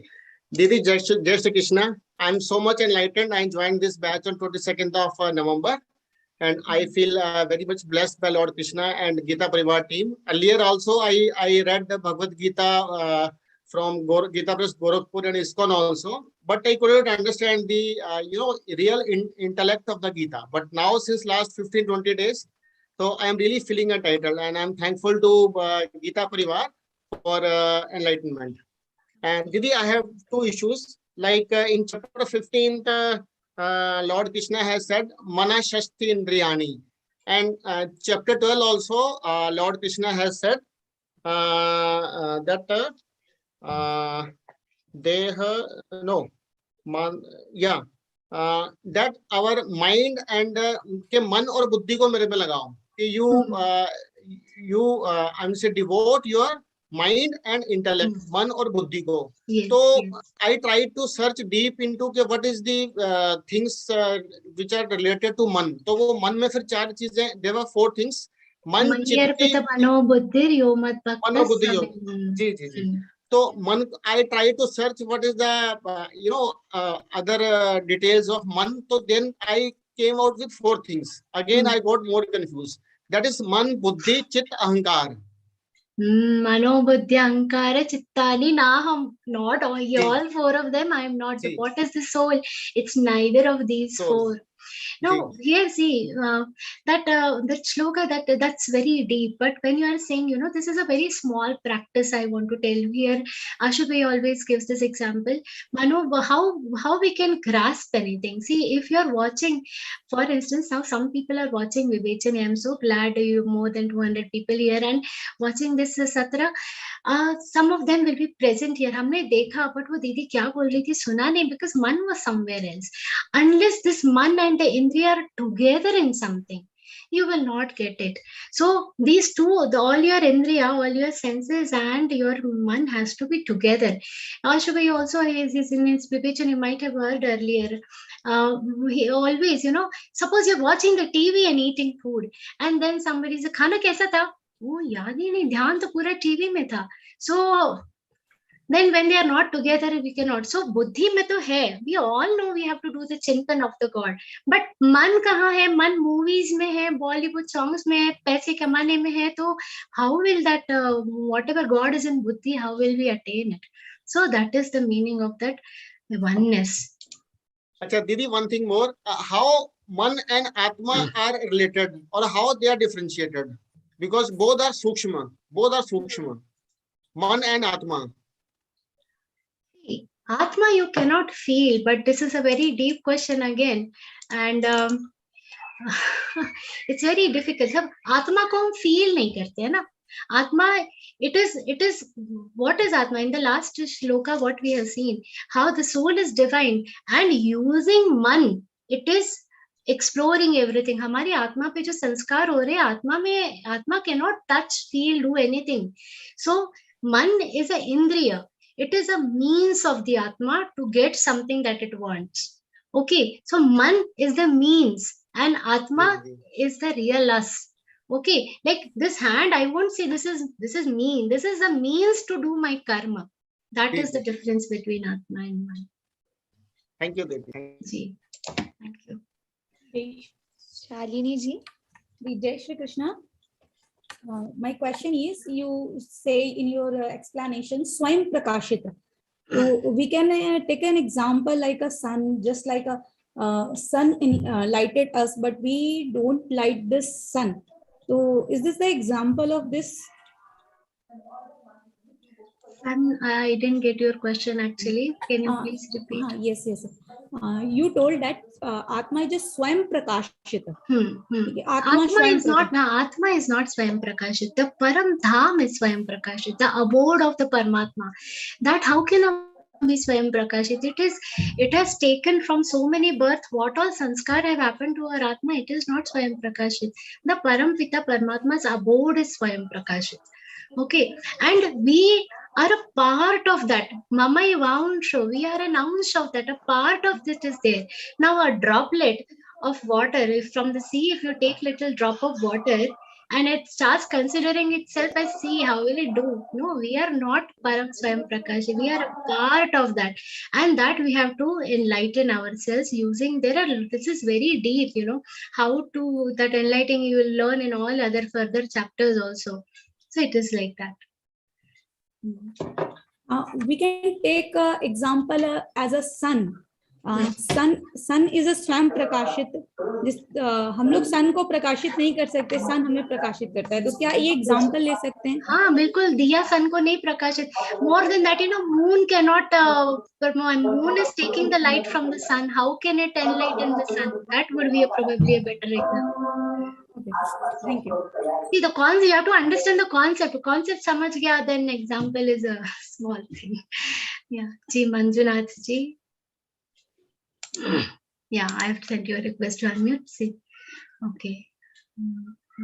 Speaker 8: Didi, Jai Shri Krishna. I'm so much enlightened. I joined this batch on 22nd of November. And I feel very much blessed by Lord Krishna and Geeta Parivar team. Earlier also, I read the Bhagavad-Gita from Geeta Press Gorakhpur and ISKCON also. But I couldn't understand the, real intellect of the Gita. But now, since last 15-20 days, so I am really feeling a title. And I'm thankful to Geeta Parivar for enlightenment. And Didi, I have two issues. Like in chapter 15, Lord Krishna has said, Mana Shasti Indriyani. And chapter 12 also, Lord Krishna has said that that our mind and के मन और बुद्धि को मेरे में लगाओ कि I'm say devote your mind and intellect, मन और बुद्धि को. So I tried to search deep into what is the things which are related to man. तो वो मन में फिर चार चीजें, there were 4 things. मन, चित्त, मनोबुद्धि योग. जी जी जी. So man, I try to search what is the other details of man. So then I came out with 4 things. Again, I got more confused. That is man, buddhi, chit, ahankar.
Speaker 7: Mano, buddhi, ahankara, chittani, naham. Not all 4 of them. I am not. What is the soul? It's neither of these 4. No, here see that shloka that's very deep. But when you are saying, this is a very small practice, I want to tell you here. Ashubhai always gives this example. Manu, how we can grasp anything. See, if you are watching, for instance, now some people are watching Vivechani. I am so glad you more than 200 people here and watching this Satra. Some of them will be present here. हमने देखा, but वो दीदी क्या बोल रही थी सुना नहीं, because man was somewhere else. Unless this man and the Indriya are together in something, you will not get it. So these two, all your Indriya, all your senses and your man has to be together. Ashubhai also is in his Vivechan, you might have heard earlier. He always, suppose you're watching the TV and eating food, and then somebody says, खाना कैसा था? वो याद ही नहीं, ध्यान तो पूरा TV में था. So then when they are not together, we cannot. So buddhi mein to hai. We all know we have to do the chintan of the God. But man kahan hai? Man movies mein hai, Bollywood songs mein hai, paise kamane mein hai. So how will that, whatever God is in buddhi, how will we attain it? So that is the meaning of that oneness.
Speaker 8: Acha, Didi, one thing more. How man and Atma are related, or how they are differentiated? Because both are sukshma. Man and Atma.
Speaker 7: Atma you cannot feel, but this is a very deep question again. And it's very difficult. Atma ko hum feel nahi karte hai na. Atma, it is, what is Atma? In the last shloka, what we have seen, how the soul is divine and using man, it is exploring everything. हमारी आत्मा पे जो संस्कार हो रहे हैं, आत्मा cannot touch, feel, do anything. So man is an indriya. It is a means of the atma to get something that it wants. Okay, so man is the means and atma is the real us. Okay, like this hand, I won't say this is me. This is a means to do my karma. That is the difference between atma and man.
Speaker 8: Thank you, Devi.
Speaker 7: Thank you.
Speaker 4: Shalini ji.
Speaker 6: Jai Shri Krishna. My question is, you say in your explanation, Swayam Prakashita. So we can take an example like a sun, just like a sun lighted us, but we don't light this sun. So is this the example of this?
Speaker 7: I didn't get your question actually. Can you please repeat?
Speaker 6: Yes. You told that Atma is just Swayam Prakashita.
Speaker 7: Atma is not Swayam Prakashit. The Param Dham is Swayam Prakashit, the abode of the Paramatma. That how can be Swayam Prakashit? It has taken from so many births. What all sanskar have happened to our Atma? It is not Swayam Prakashit. The Param Pita Paramatma's abode is Swayam Prakashit. Okay, and we are a part of that. Mamai Vansho, we are an ounce of that. A part of this is there. Now a droplet of water, if from the sea, if you take little drop of water and it starts considering itself as sea, how will it do? No, we are not Param Swayam Prakash. We are a part of that. And that we have to enlighten ourselves using, this is very deep, how to, that enlightening you will learn in all other further chapters also. So it is like that.
Speaker 6: We can take example as a sun. Sun is a स्वयं प्रकाशित. हम लोग sun को प्रकाशित नहीं कर सकते, sun हमें प्रकाशित करता है. तो क्या ये example ले सकते हैं?
Speaker 7: हाँ बिल्कुल, दिया sun को नहीं प्रकाशित. More than that, moon cannot. Moon is taking the light from the sun. How can it enlighten the sun? That would be probably a better example.
Speaker 6: Okay, thank you.
Speaker 7: See the concept. You have to understand the concept. Concept समझ गया, then example is a small thing. Yeah, ji Manjunath ji. Yeah, I have sent you a request to unmute. See, okay.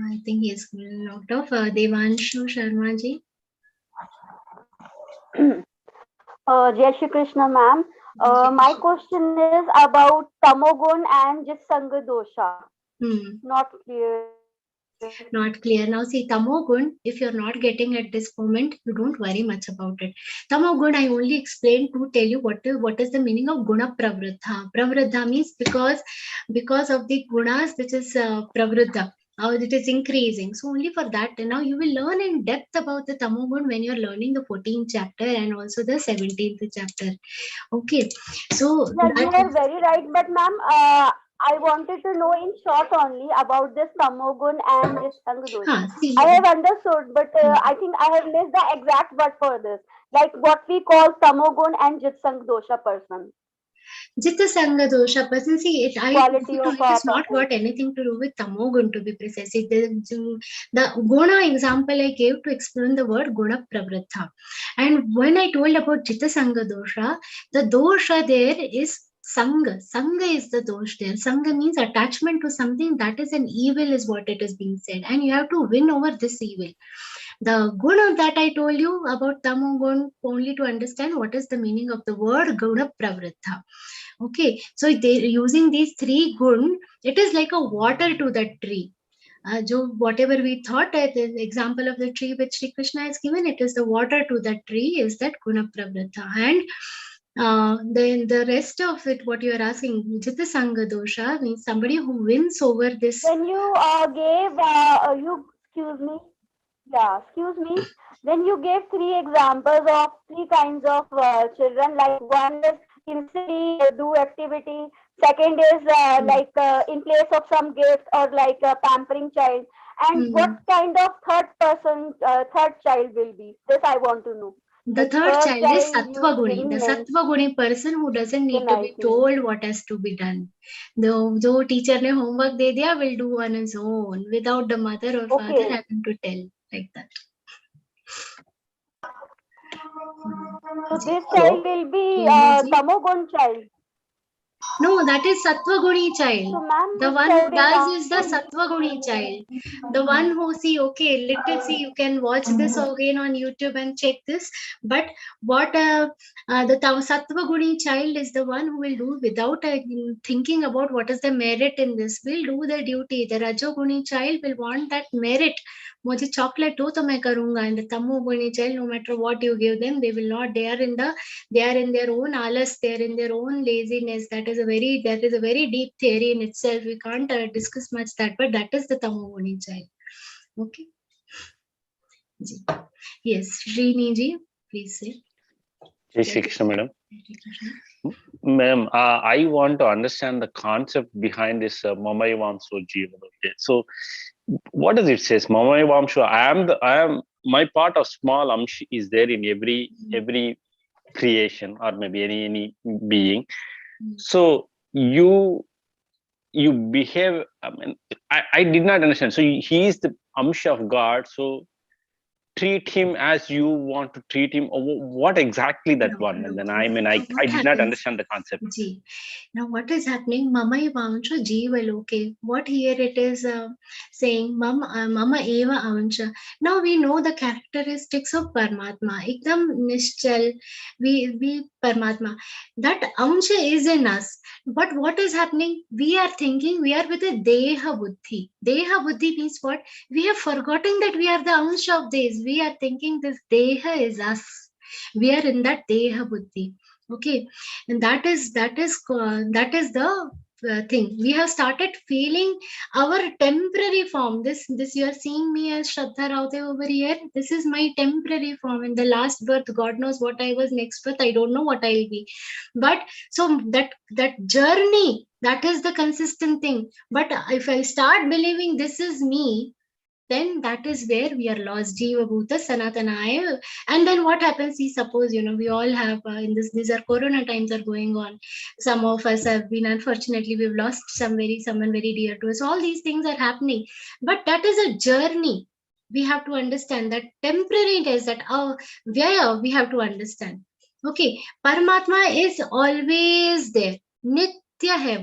Speaker 7: I think he is logged off. Devanshu Sharma ji.
Speaker 9: Jai Shri Krishna, ma'am. My question is about tamogun and jitsanga dosha. Not clear.
Speaker 7: Not clear. Now see, tamogun, if you're not getting at this moment, you don't worry much about it. Tamogun, I only explained to tell you what is the meaning of guna pravriddha. Pravriddha means because of the gunas, which is pravriddha. It is increasing. So only for that, now you will learn in depth about the tamogun when you're learning the 14th chapter and also the 17th chapter. Okay. So
Speaker 9: yeah, you are very right. But ma'am, I wanted to know in short only about this tamogun and jitsanga dosha. I have understood, but I think I have missed the exact word for this. Like what we call tamogun and jitsanga dosha person.
Speaker 7: Jitsanga dosha person, see it.
Speaker 9: Quality of
Speaker 7: it has not got anything to do with tamogun, to be precise. The guna example I gave to explain the word guna pravriddha. And when I told about jitsanga dosha, the dosha there is Sangha. Sangha is the dosh there. Sangha means attachment to something that is an evil, is what it is being said. And you have to win over this evil. The guna that I told you about tamogun, only to understand what is the meaning of the word guna pravriddha. Okay, so they using these three gun, it is like a water to that tree. Whatever we thought, the example of the tree which Shri Krishna has given, it is the water to that tree, is that guna pravriddha. And then the rest of it, what you are asking, jitsanga dosha means somebody who wins over this.
Speaker 9: When you when you gave three examples of three kinds of children, like one is instantly do activity, second is in place of some gift or like a pampering child, and what kind of third child will be? This I want to know.
Speaker 7: The third child is Sattva Guni. The Sattva Guni person who doesn't need to be told what has to be done. The teacher ne homework de diya will do on his own without the mother or father having to tell, like that.
Speaker 9: So this child will be tamogun child.
Speaker 7: No, that is Sattva Guni child.
Speaker 9: So,
Speaker 7: the one who does is the Sattva Guni child. The one who let's see, you can watch this again on YouTube and check this. But what the Sattva Guni child is the one who will do without thinking about what is the merit in this. Will do the duty. The Rajo Guni child will want that merit. मुझे chocolate do तो मैं करूँगा. And the Tamu Guni child, no matter what you give them, they will not. They are in their own alas. They are in their own laziness. That is a very deep theory in itself. We can't discuss much that, but that is the Tamu Guni child. Okay. Yes, Srini ji, please say.
Speaker 10: Jai Shri Krishna, madam. Ma'am, I want to understand the concept behind this Mamai Vamso Jiva. So, what does it say? Mamai Vamsho, I am my part of small amsh is there in every creation or maybe any being. So you behave. I mean, I did not understand. So he is the amsh of God. So treat him as you want to treat him, or what exactly that one? And then I did not understand the concept.
Speaker 7: Ji. Now what is happening? Mama Evancha Jiva Loke. What here it is saying Mama Eva Avancha. Now we know the characteristics of Paramatma. Ekdam Nishchal, we Paramatma. That Avancha is in us. But what is happening? We are thinking we are with a Deha Buddhi. Deha Buddhi means what? We have forgotten that we are the Avancha of this. We are thinking this Deha is us. We are in that Deha Buddhi. Okay, and that is the thing. We have started feeling our temporary form. This you are seeing me as Shraddha Raodeo over here. This is my temporary form. In the last birth, God knows what I was. Next birth, I don't know what I will be. But so that journey, that is the consistent thing. But if I start believing this is me, then that is where we are lost. Jiva Bhuta Sanatanaya. And then what happens? See, suppose, we all have these are Corona times are going on. Some of us have been, unfortunately, we've lost someone very dear to us. All these things are happening. But that is a journey. We have to understand that temporary is that where we have to understand. Okay, Paramatma is always there. Nitya hai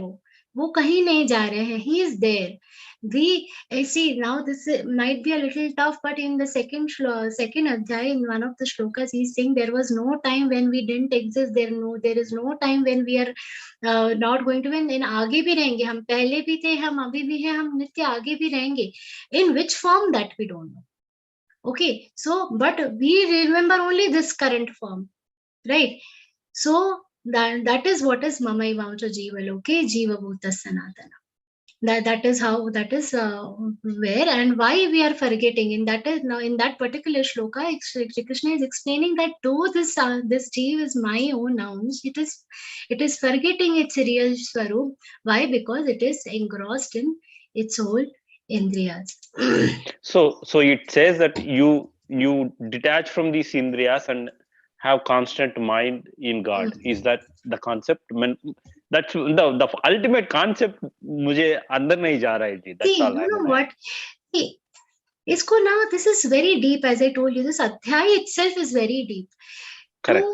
Speaker 7: wo kahin nahi ja rahe hai. He is there. We see now this might be a little tough, but in the second adhyay, in one of the shlokas, he's saying there was no time when we didn't exist. There is no time when we are not going to win. In आगे भी रहेंगे, हम पहले भी थे, हम अभी भी हैं, हम नित्य आगे भी रहेंगे. In which form, that we don't know. Okay, so but we remember only this current form, right? So that is what is Mama Ivancha Jiva Loke Jiva Bhuta Sanatana. That is where and why we are forgetting. In that particular shloka, Shri Krishna is explaining that though this Jiva is my own nouns, it is forgetting its real swarup. Why? Because it is engrossed in its whole indriyas.
Speaker 10: So it says that you detach from these indriyas and have constant mind in God. Is that the concept? I mean, that's the ultimate concept. मुझे अंदर नहीं जा रहा है जी. That's all.
Speaker 7: You know what? See, isko now this is very deep. As I told you, this adhyay itself is very deep.
Speaker 10: Correct.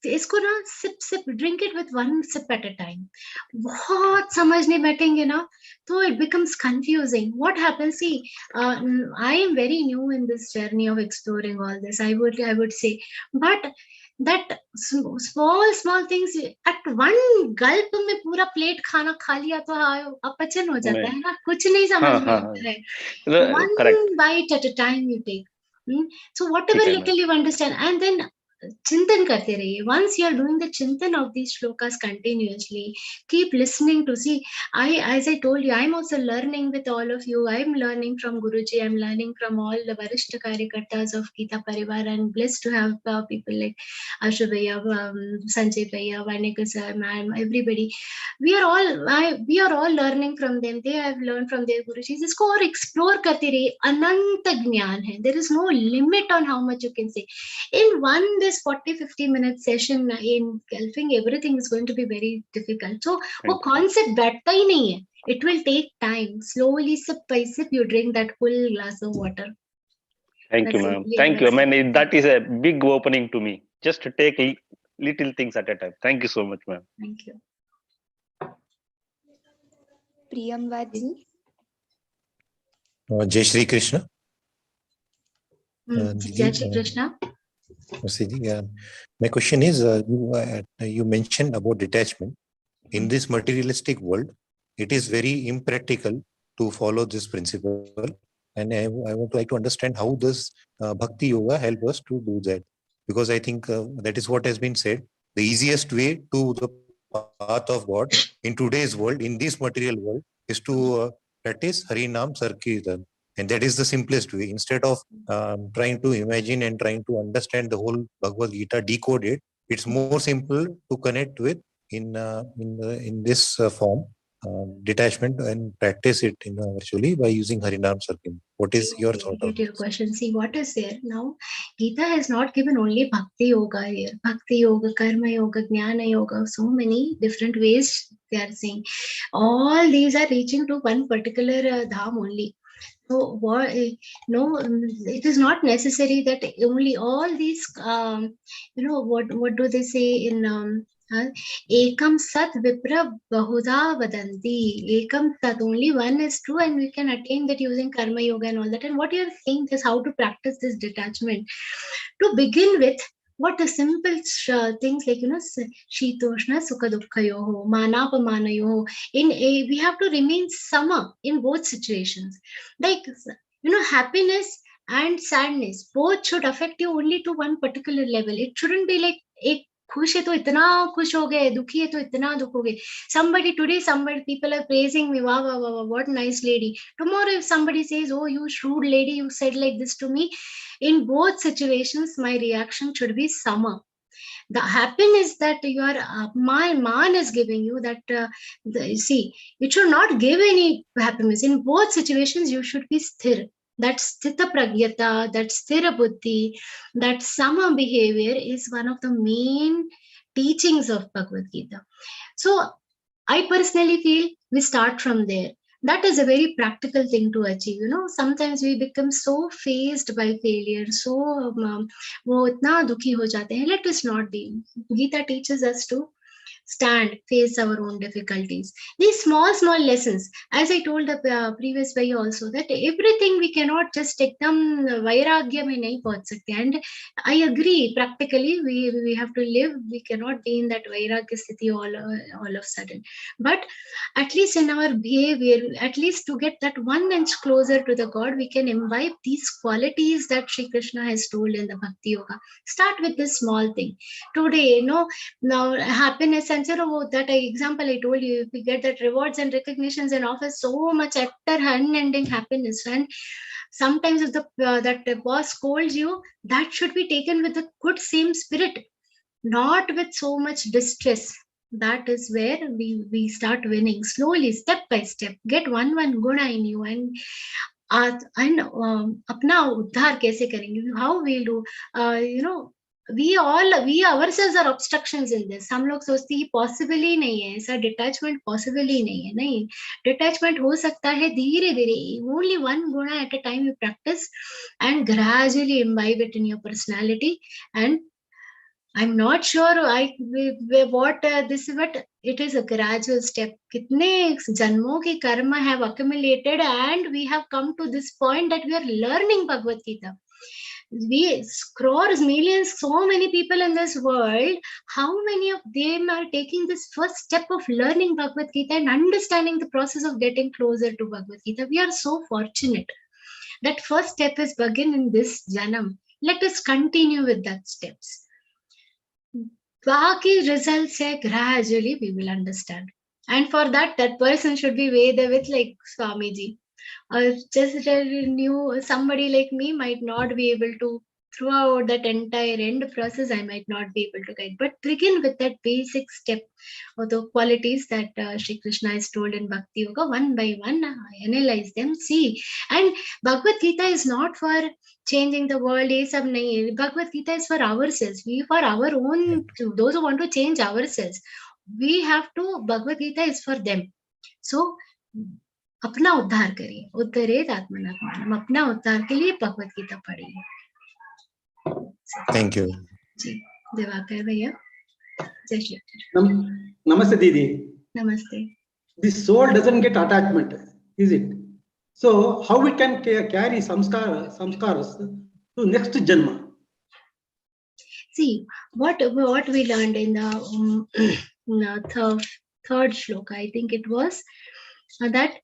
Speaker 7: तो इसको ना sip drink it with one sip at a time. बहुत समझने बैठेंगे ना, तो it becomes confusing. What happens? See, I am very new in this journey of exploring all this. I would say, but that small things at one gulp में पूरा plate खाना खा लिया तो अपचन हो जाता है ना, कुछ नहीं समझ में आता है. One bite at a time you take. So whatever little you understand, and then Chintan karte rahiye. Once you are doing the chintan of these shlokas continuously, keep listening to see. As I told you, I'm also learning with all of you. I'm learning from Guruji. I'm learning from all the Varishta Karyakartas of Geeta Parivar, and blessed to have people like Ashu Bhaiya, Sanjay Bhaiya, Vanika sir, ma'am, everybody. We are all learning from them. They have learned from their Gurujis. Isko aur explore karte rahiye. Ananta Gyan hai. There is no limit on how much you can say. In this 40-50 minute session in Gelfing, everything is going to be very difficult. So, वो concept बैठता ही नहीं है. It will take time. Slowly, sip by sip, you drink that full glass of water.
Speaker 10: Thank you, ma'am. Thank you. I mean, that is a big opening to me. Just to take little things at a time. Thank you so much, ma'am.
Speaker 7: Thank you.
Speaker 4: Priyamvaji.
Speaker 11: Jai Shri Krishna.
Speaker 7: Jai Shri Krishna.
Speaker 11: My question is, you mentioned about detachment. In this materialistic world, it is very impractical to follow this principle. And I would like to understand how does Bhakti Yoga help us to do that? Because I think that is what has been said. The easiest way to the path of God in today's world, in this material world, is to practice Harinam Sankirtan. And that is the simplest way. Instead of trying to imagine and trying to understand the whole Bhagavad-Gita, decode it, it's more simple to connect with in this form. detachment and practice it virtually by using Harinam Circle. What is your thought on
Speaker 7: Your
Speaker 11: this?
Speaker 7: question? See, what is there now? Gita has not given only Bhakti Yoga here. Bhakti Yoga, Karma Yoga, Jnana Yoga, so many different ways they are saying. All these are reaching to one particular dham only. So what? No, it is not necessary that only all these. What do they say in? Ekam sat vipra bahuda vadanti. Ekam sat, only one is true, and we can attain that using karma yoga and all that. And what you are saying is how to practice this detachment. To begin with, what the simple things like shitoshna sukha dukkhayoho, manapamanayoho. We have to remain sama in both situations. Like happiness and sadness both should affect you only to one particular level. It shouldn't be like ek खुश है तो इतना खुश हो गए, दुखी है तो इतना दुख हो गए. Somebody people are praising me, wow, wow, wow, what nice lady. Tomorrow if somebody says, oh, you shrewd lady, you said like this to me, in both situations my reaction should be sama. The happiness that your man is giving you, that see, it should not give any happiness. In both situations you should be sthir. That sthita pragyata, that sthira buddhi, that sama behavior is one of the main teachings of Bhagavad-Gita. So I personally feel we start from there. That is a very practical thing to achieve. Sometimes we become so fazed by failure, so wo itna dukhi ho jate hain. Let us not be. Gita teaches us to stand, face our own difficulties. These small lessons, as I told the previous way also, that everything we cannot just take them vairagya mein nahi pahunch sakte. And I agree, practically we have to live. We cannot be in that vairagya sthiti all of sudden. But at least in our behavior, at least to get that 1 inch closer to the God, we can imbibe these qualities that Shri Krishna has told in the Bhakti Yoga. Start with this small thing. Today, now happiness and that example I told you, if we get that rewards and recognitions in office, so much utter unending happiness. And sometimes if that boss scolds you, that should be taken with a good same spirit, not with so much distress. That is where we start winning slowly, step by step. Get one guna in you, and apna uddhar kaise karenge, how we'll do. We ourselves are obstructions in this. हम लोग सोचते ही possible ही नहीं है, ऐसा detachment possible ही नहीं है. नहीं, detachment हो सकता है धीरे धीरे. Only one guna at a time you practice and gradually imbibe it in your personality. And I'm not sure what this is, but it is a gradual step. कितने जन्मों की karma have accumulated, and we have come to this point that we are learning Bhagavad Gita. We crores, millions, so many people in this world, how many of them are taking this first step of learning Bhagavad Gita and understanding the process of getting closer to Bhagavad Gita? We are so fortunate. That first step is begin in this Janam. Let us continue with that steps. Baki results say gradually we will understand. And for that person should be Veda with like Swamiji. Just new somebody like me might not be able to, throughout that entire end process, I might not be able to guide. But begin with that basic step of the qualities that Shri Krishna is told in Bhakti Yoga. One by one, analyze them, see. And Bhagavad Gita is not for changing the world. Bhagavad Gita is for ourselves. For our own, those who want to change ourselves. We have to, Bhagavad Gita is for them. So, अपना उद्धार करिए. उद्धरेत आत्मनात्मानम. अपना उद्धार के लिए भगवत गीता पढ़िए.
Speaker 11: Thank you.
Speaker 7: जी, दिवाकर भैया. जय Shri Krishna.
Speaker 12: Namaste Didi.
Speaker 7: Namaste.
Speaker 12: The soul doesn't get attachment, is it? So how we can carry samskaras to next janma?
Speaker 7: See, what we learned in the third shloka, I think it was, that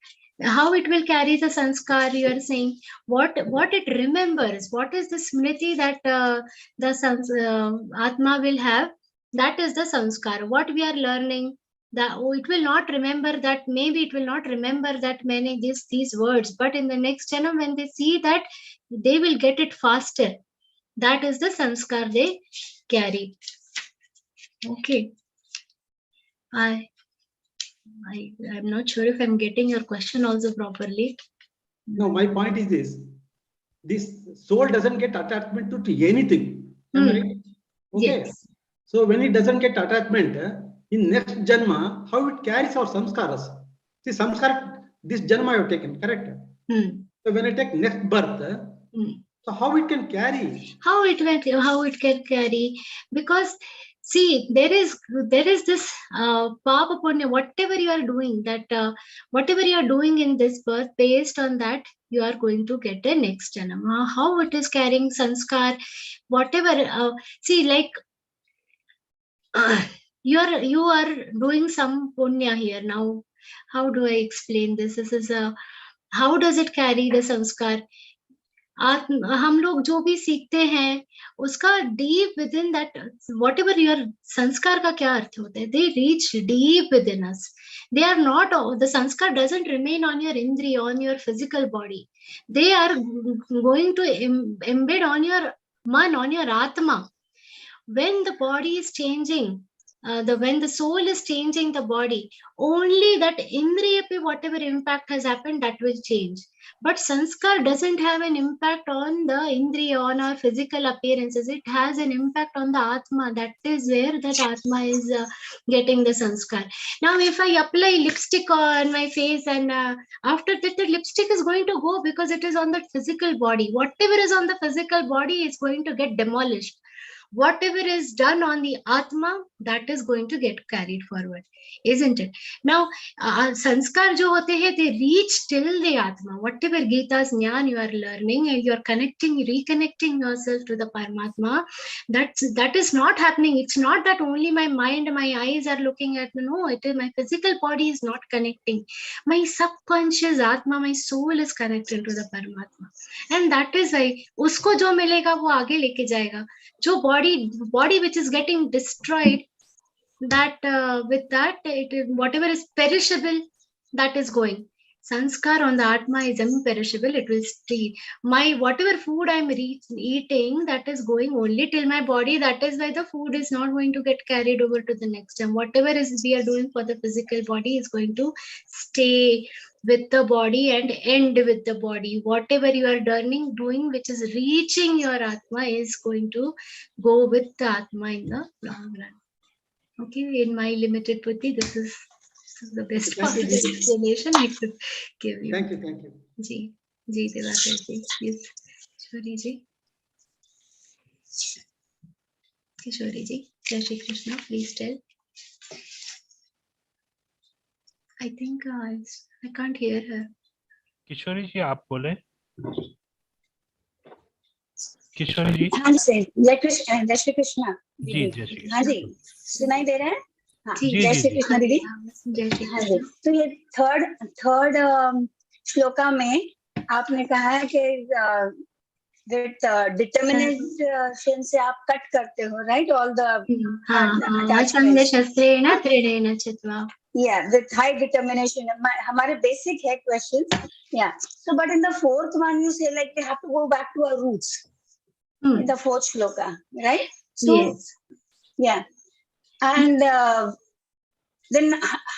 Speaker 7: how it will carry the sanskar. You are saying what it remembers, what is the smriti that the atma will have, that is the sanskar. What we are learning, that it will not remember that, maybe it will not remember that many these words, but in the next janam when they see that, they will get it faster. That is the sanskar they carry. Okay. I'm not sure if I'm getting your question also properly.
Speaker 12: No, my point is this. This soul doesn't get attachment to anything. Am I right? Okay.
Speaker 7: Yes.
Speaker 12: So when it doesn't get attachment, in next janma, how it carries our samskaras. See, samskar, this janma you have taken, correct? So when I take next birth, so how it can carry?
Speaker 7: How it can carry? Because see, there is this papa punya, whatever you are doing, that whatever you are doing in this birth, based on that you are going to get a next janma. How it is carrying sanskar, whatever. See, like you are doing some punya here now. How do I explain this? This is a, how does it carry the sanskar? हम लोग जो भी सीखते हैं उसका deep with in that what ever your संस्कार का क्या अर्थ होता है, they reach deep with in us. They are not, the sanskar doesn't remain on your indriya, on your physical body. They are going to embed on your man, on your atma. When the body is changing, when the soul is changing the body, only that indriya pe whatever impact has happened, that will change. But sanskar doesn't have an impact on the indriya, on our physical appearances. It has an impact on the atma. That is where that atma is getting the sanskar. Now, if I apply lipstick on my face, and after that, the lipstick is going to go because it is on the physical body. Whatever is on the physical body is going to get demolished. Whatever is done on the atma, that is going to get carried forward, isn't it? Now, sanskar jo hote hai, they reach till the atma. Whatever Gita's jnana you are learning, and you are reconnecting yourself to the Paramatma, that is not happening. It's not that only my mind, my eyes are looking at, no, it is my physical body is not connecting. My subconscious atma, my soul is connected to the Paramatma. And that is why, usko jo milega, wo aage leke jayega. Jo body which is getting destroyed, that with that, whatever is perishable, that is going. Sanskar on the atma is imperishable. It will stay. My whatever food I'm eating, that is going only till my body. That is why the food is not going to get carried over to the next time. Whatever is we are doing for the physical body is going to stay with the body and end with the body. Whatever you are doing which is reaching your atma is going to go with the atma in the long run. Okay, in my limited buddhi, this is the best possible explanation I could give you.
Speaker 12: Thank you.
Speaker 7: Ji, Devakar ji. Yes, Kishori ji. Kishori ji, Jai Shri Krishna, please tell. I think I can't hear her.
Speaker 13: Kishori ji आप बोले. किशोरी जी.
Speaker 14: हाँ जी, जय श्री कृष्णा.
Speaker 13: जी जय श्री.
Speaker 14: हाँ जी, सुनाई दे रहा है? हाँ,
Speaker 13: जी,
Speaker 14: जय
Speaker 13: जी,
Speaker 14: श्री
Speaker 13: जी.
Speaker 14: कृष्णा दीदी.
Speaker 7: जय श्री
Speaker 14: हाँ जी, तो ये थर्ड श्लोका में आपने कहा है कि डिटर्मिनेशन से आप कट करते हो, right? All the yeah, with high determination. हमारे basic है questions. Yeah. So, but in the fourth one, you say like we have to go back to our roots. In the fourth shloka, right? So,
Speaker 7: yes.
Speaker 14: Yeah. And then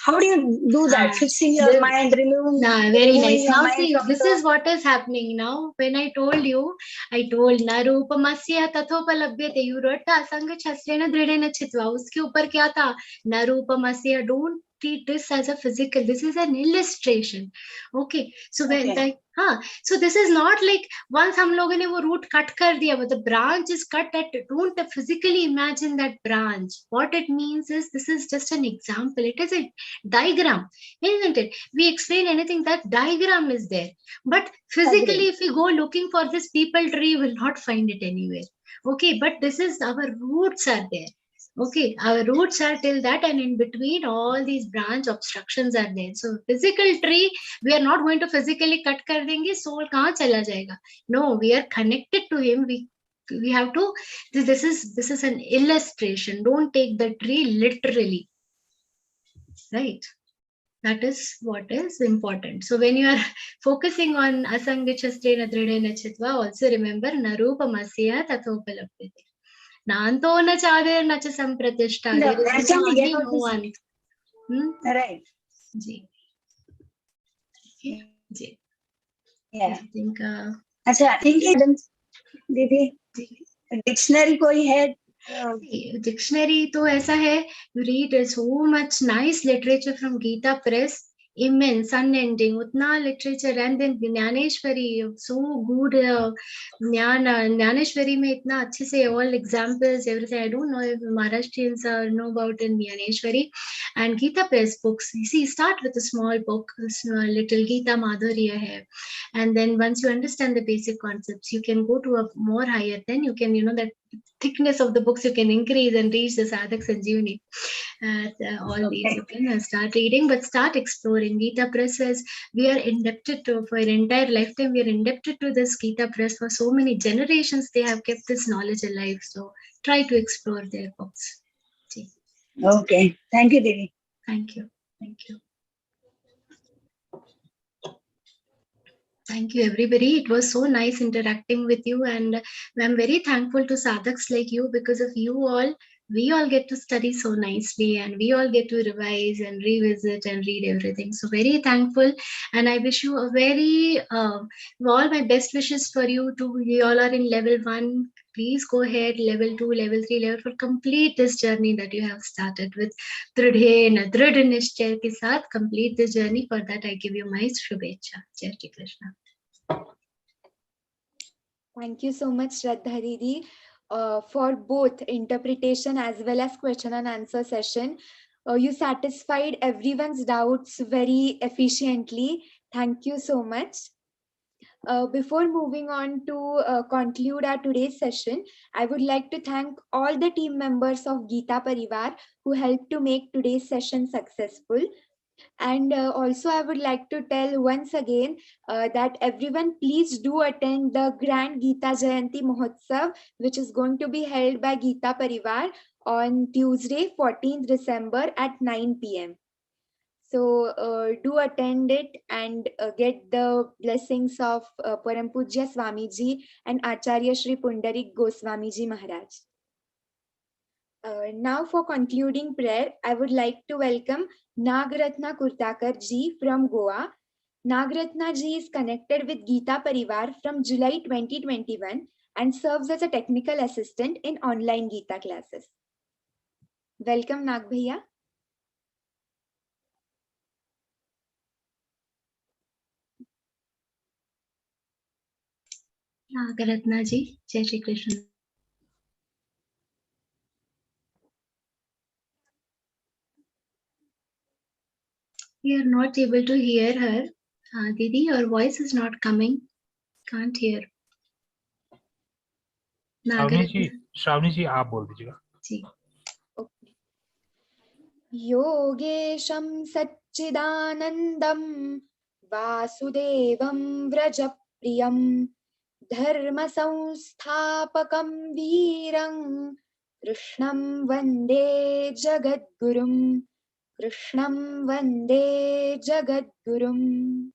Speaker 14: how do you do that? Fixing your mind, removing.
Speaker 7: Very nice. Now see, this is what is happening now. When I told narupamasya tathopalabhyate, you wrote asanga shasrena dridena chitva. Uske upar kya tha? Narupamasya, don't treat this as a physical. This is an illustration. Okay. So when so this is not like once हम लोगों ने वो root cut कर दिया, but the branch is cut. Don't physically imagine that branch. What it means is, this is just an example. It is a diagram, isn't it? We explain anything, that diagram is there. But physically, if we go looking for this people tree, you will not find it anywhere. Okay, but this is, our roots are there. Okay, our roots are till that, and in between all these branch obstructions are there. So physical tree, we are not going to physically cut kar denge, soul kahan chala jayega? No, we are connected to him. We have to, this is an illustration. Don't take the tree literally, right? That is what is important. So when you are focusing on asanga shastrena dridena chitva, also remember narupamasya tathopalabhyate. Nanto na chadir na cha sampratishtha. There is only one.
Speaker 14: Right.
Speaker 7: Ji. Ji.
Speaker 14: Yeah.
Speaker 7: I think
Speaker 14: अच्छा, दीदी dictionary कोई है?
Speaker 7: Dictionary तो ऐसा है, you read so much nice literature from Geeta Press, immense, unending, उतना literature, and then Dnyaneshwari, so good. Dnyaneshwari में इतना अच्छे से all examples, everything. I don't know if Maharashtrians know about in Dnyaneshwari. And Geeta Press books, you see, start with a small book, little Geeta Madhurya hai, and then once you understand the basic concepts, you can go to a more higher, then you can, that thickness of the books you can increase and reach the Sadhak Sanjeevani. All these you can start reading, but start exploring. Geeta Press says we are indebted to, for an entire lifetime, we are indebted to this Geeta Press for so many generations. They have kept this knowledge alive. So try to explore their books.
Speaker 14: Okay, thank you, Devi.
Speaker 7: Thank you. Thank you. Thank you, everybody. It was so nice interacting with you, and I'm very thankful to sadhaks like you. Because of you all, we all get to study so nicely, and we all get to revise and revisit and read everything. So very thankful, and I wish you a very all my best wishes for you too. You all are in level 1. Please go ahead, level 2, level 3, level 4. Complete this journey that you have started with Dridhe Nishchay ke saath. Complete this journey. For that, I give you my Shubhecha. Jai Shri Krishna.
Speaker 4: Thank you so much, Shraddha Didi, for both interpretation as well as question and answer session. You satisfied everyone's doubts very efficiently. Thank you so much. Before moving on to conclude our today's session, I would like to thank all the team members of Geeta Parivar who helped to make today's session successful. And also I would like to tell once again that everyone please do attend the Grand Geeta Jayanti Mahotsav, which is going to be held by Geeta Parivar on Tuesday, 14th December at 9 p.m. So do attend it and get the blessings of Param Pujya Swamiji and Acharya Shri Pundarik Goswamiji Maharaj. Now for concluding prayer, I would like to welcome Nagratna Kurtakar ji from Goa. Nagratna ji is connected with Geeta Parivar from July 2021 and serves as a technical assistant in online Geeta classes. Welcome, Nag Bhaiya.
Speaker 7: Nagaratna ji, Jai Shri Krishna. We are not able to hear her. Didi, your voice is not coming. Can't hear.
Speaker 13: Shravani जी आप बोल दीजिएगा.
Speaker 7: जी.
Speaker 4: योगेशं सच्चिदानन्दं वासुदेवं व्रजप्रियं धर्मसंस्थापकं वीरं कृष्णं वन्दे जगद्गुरुं. कृष्णं वन्दे जगद्गुरुम्.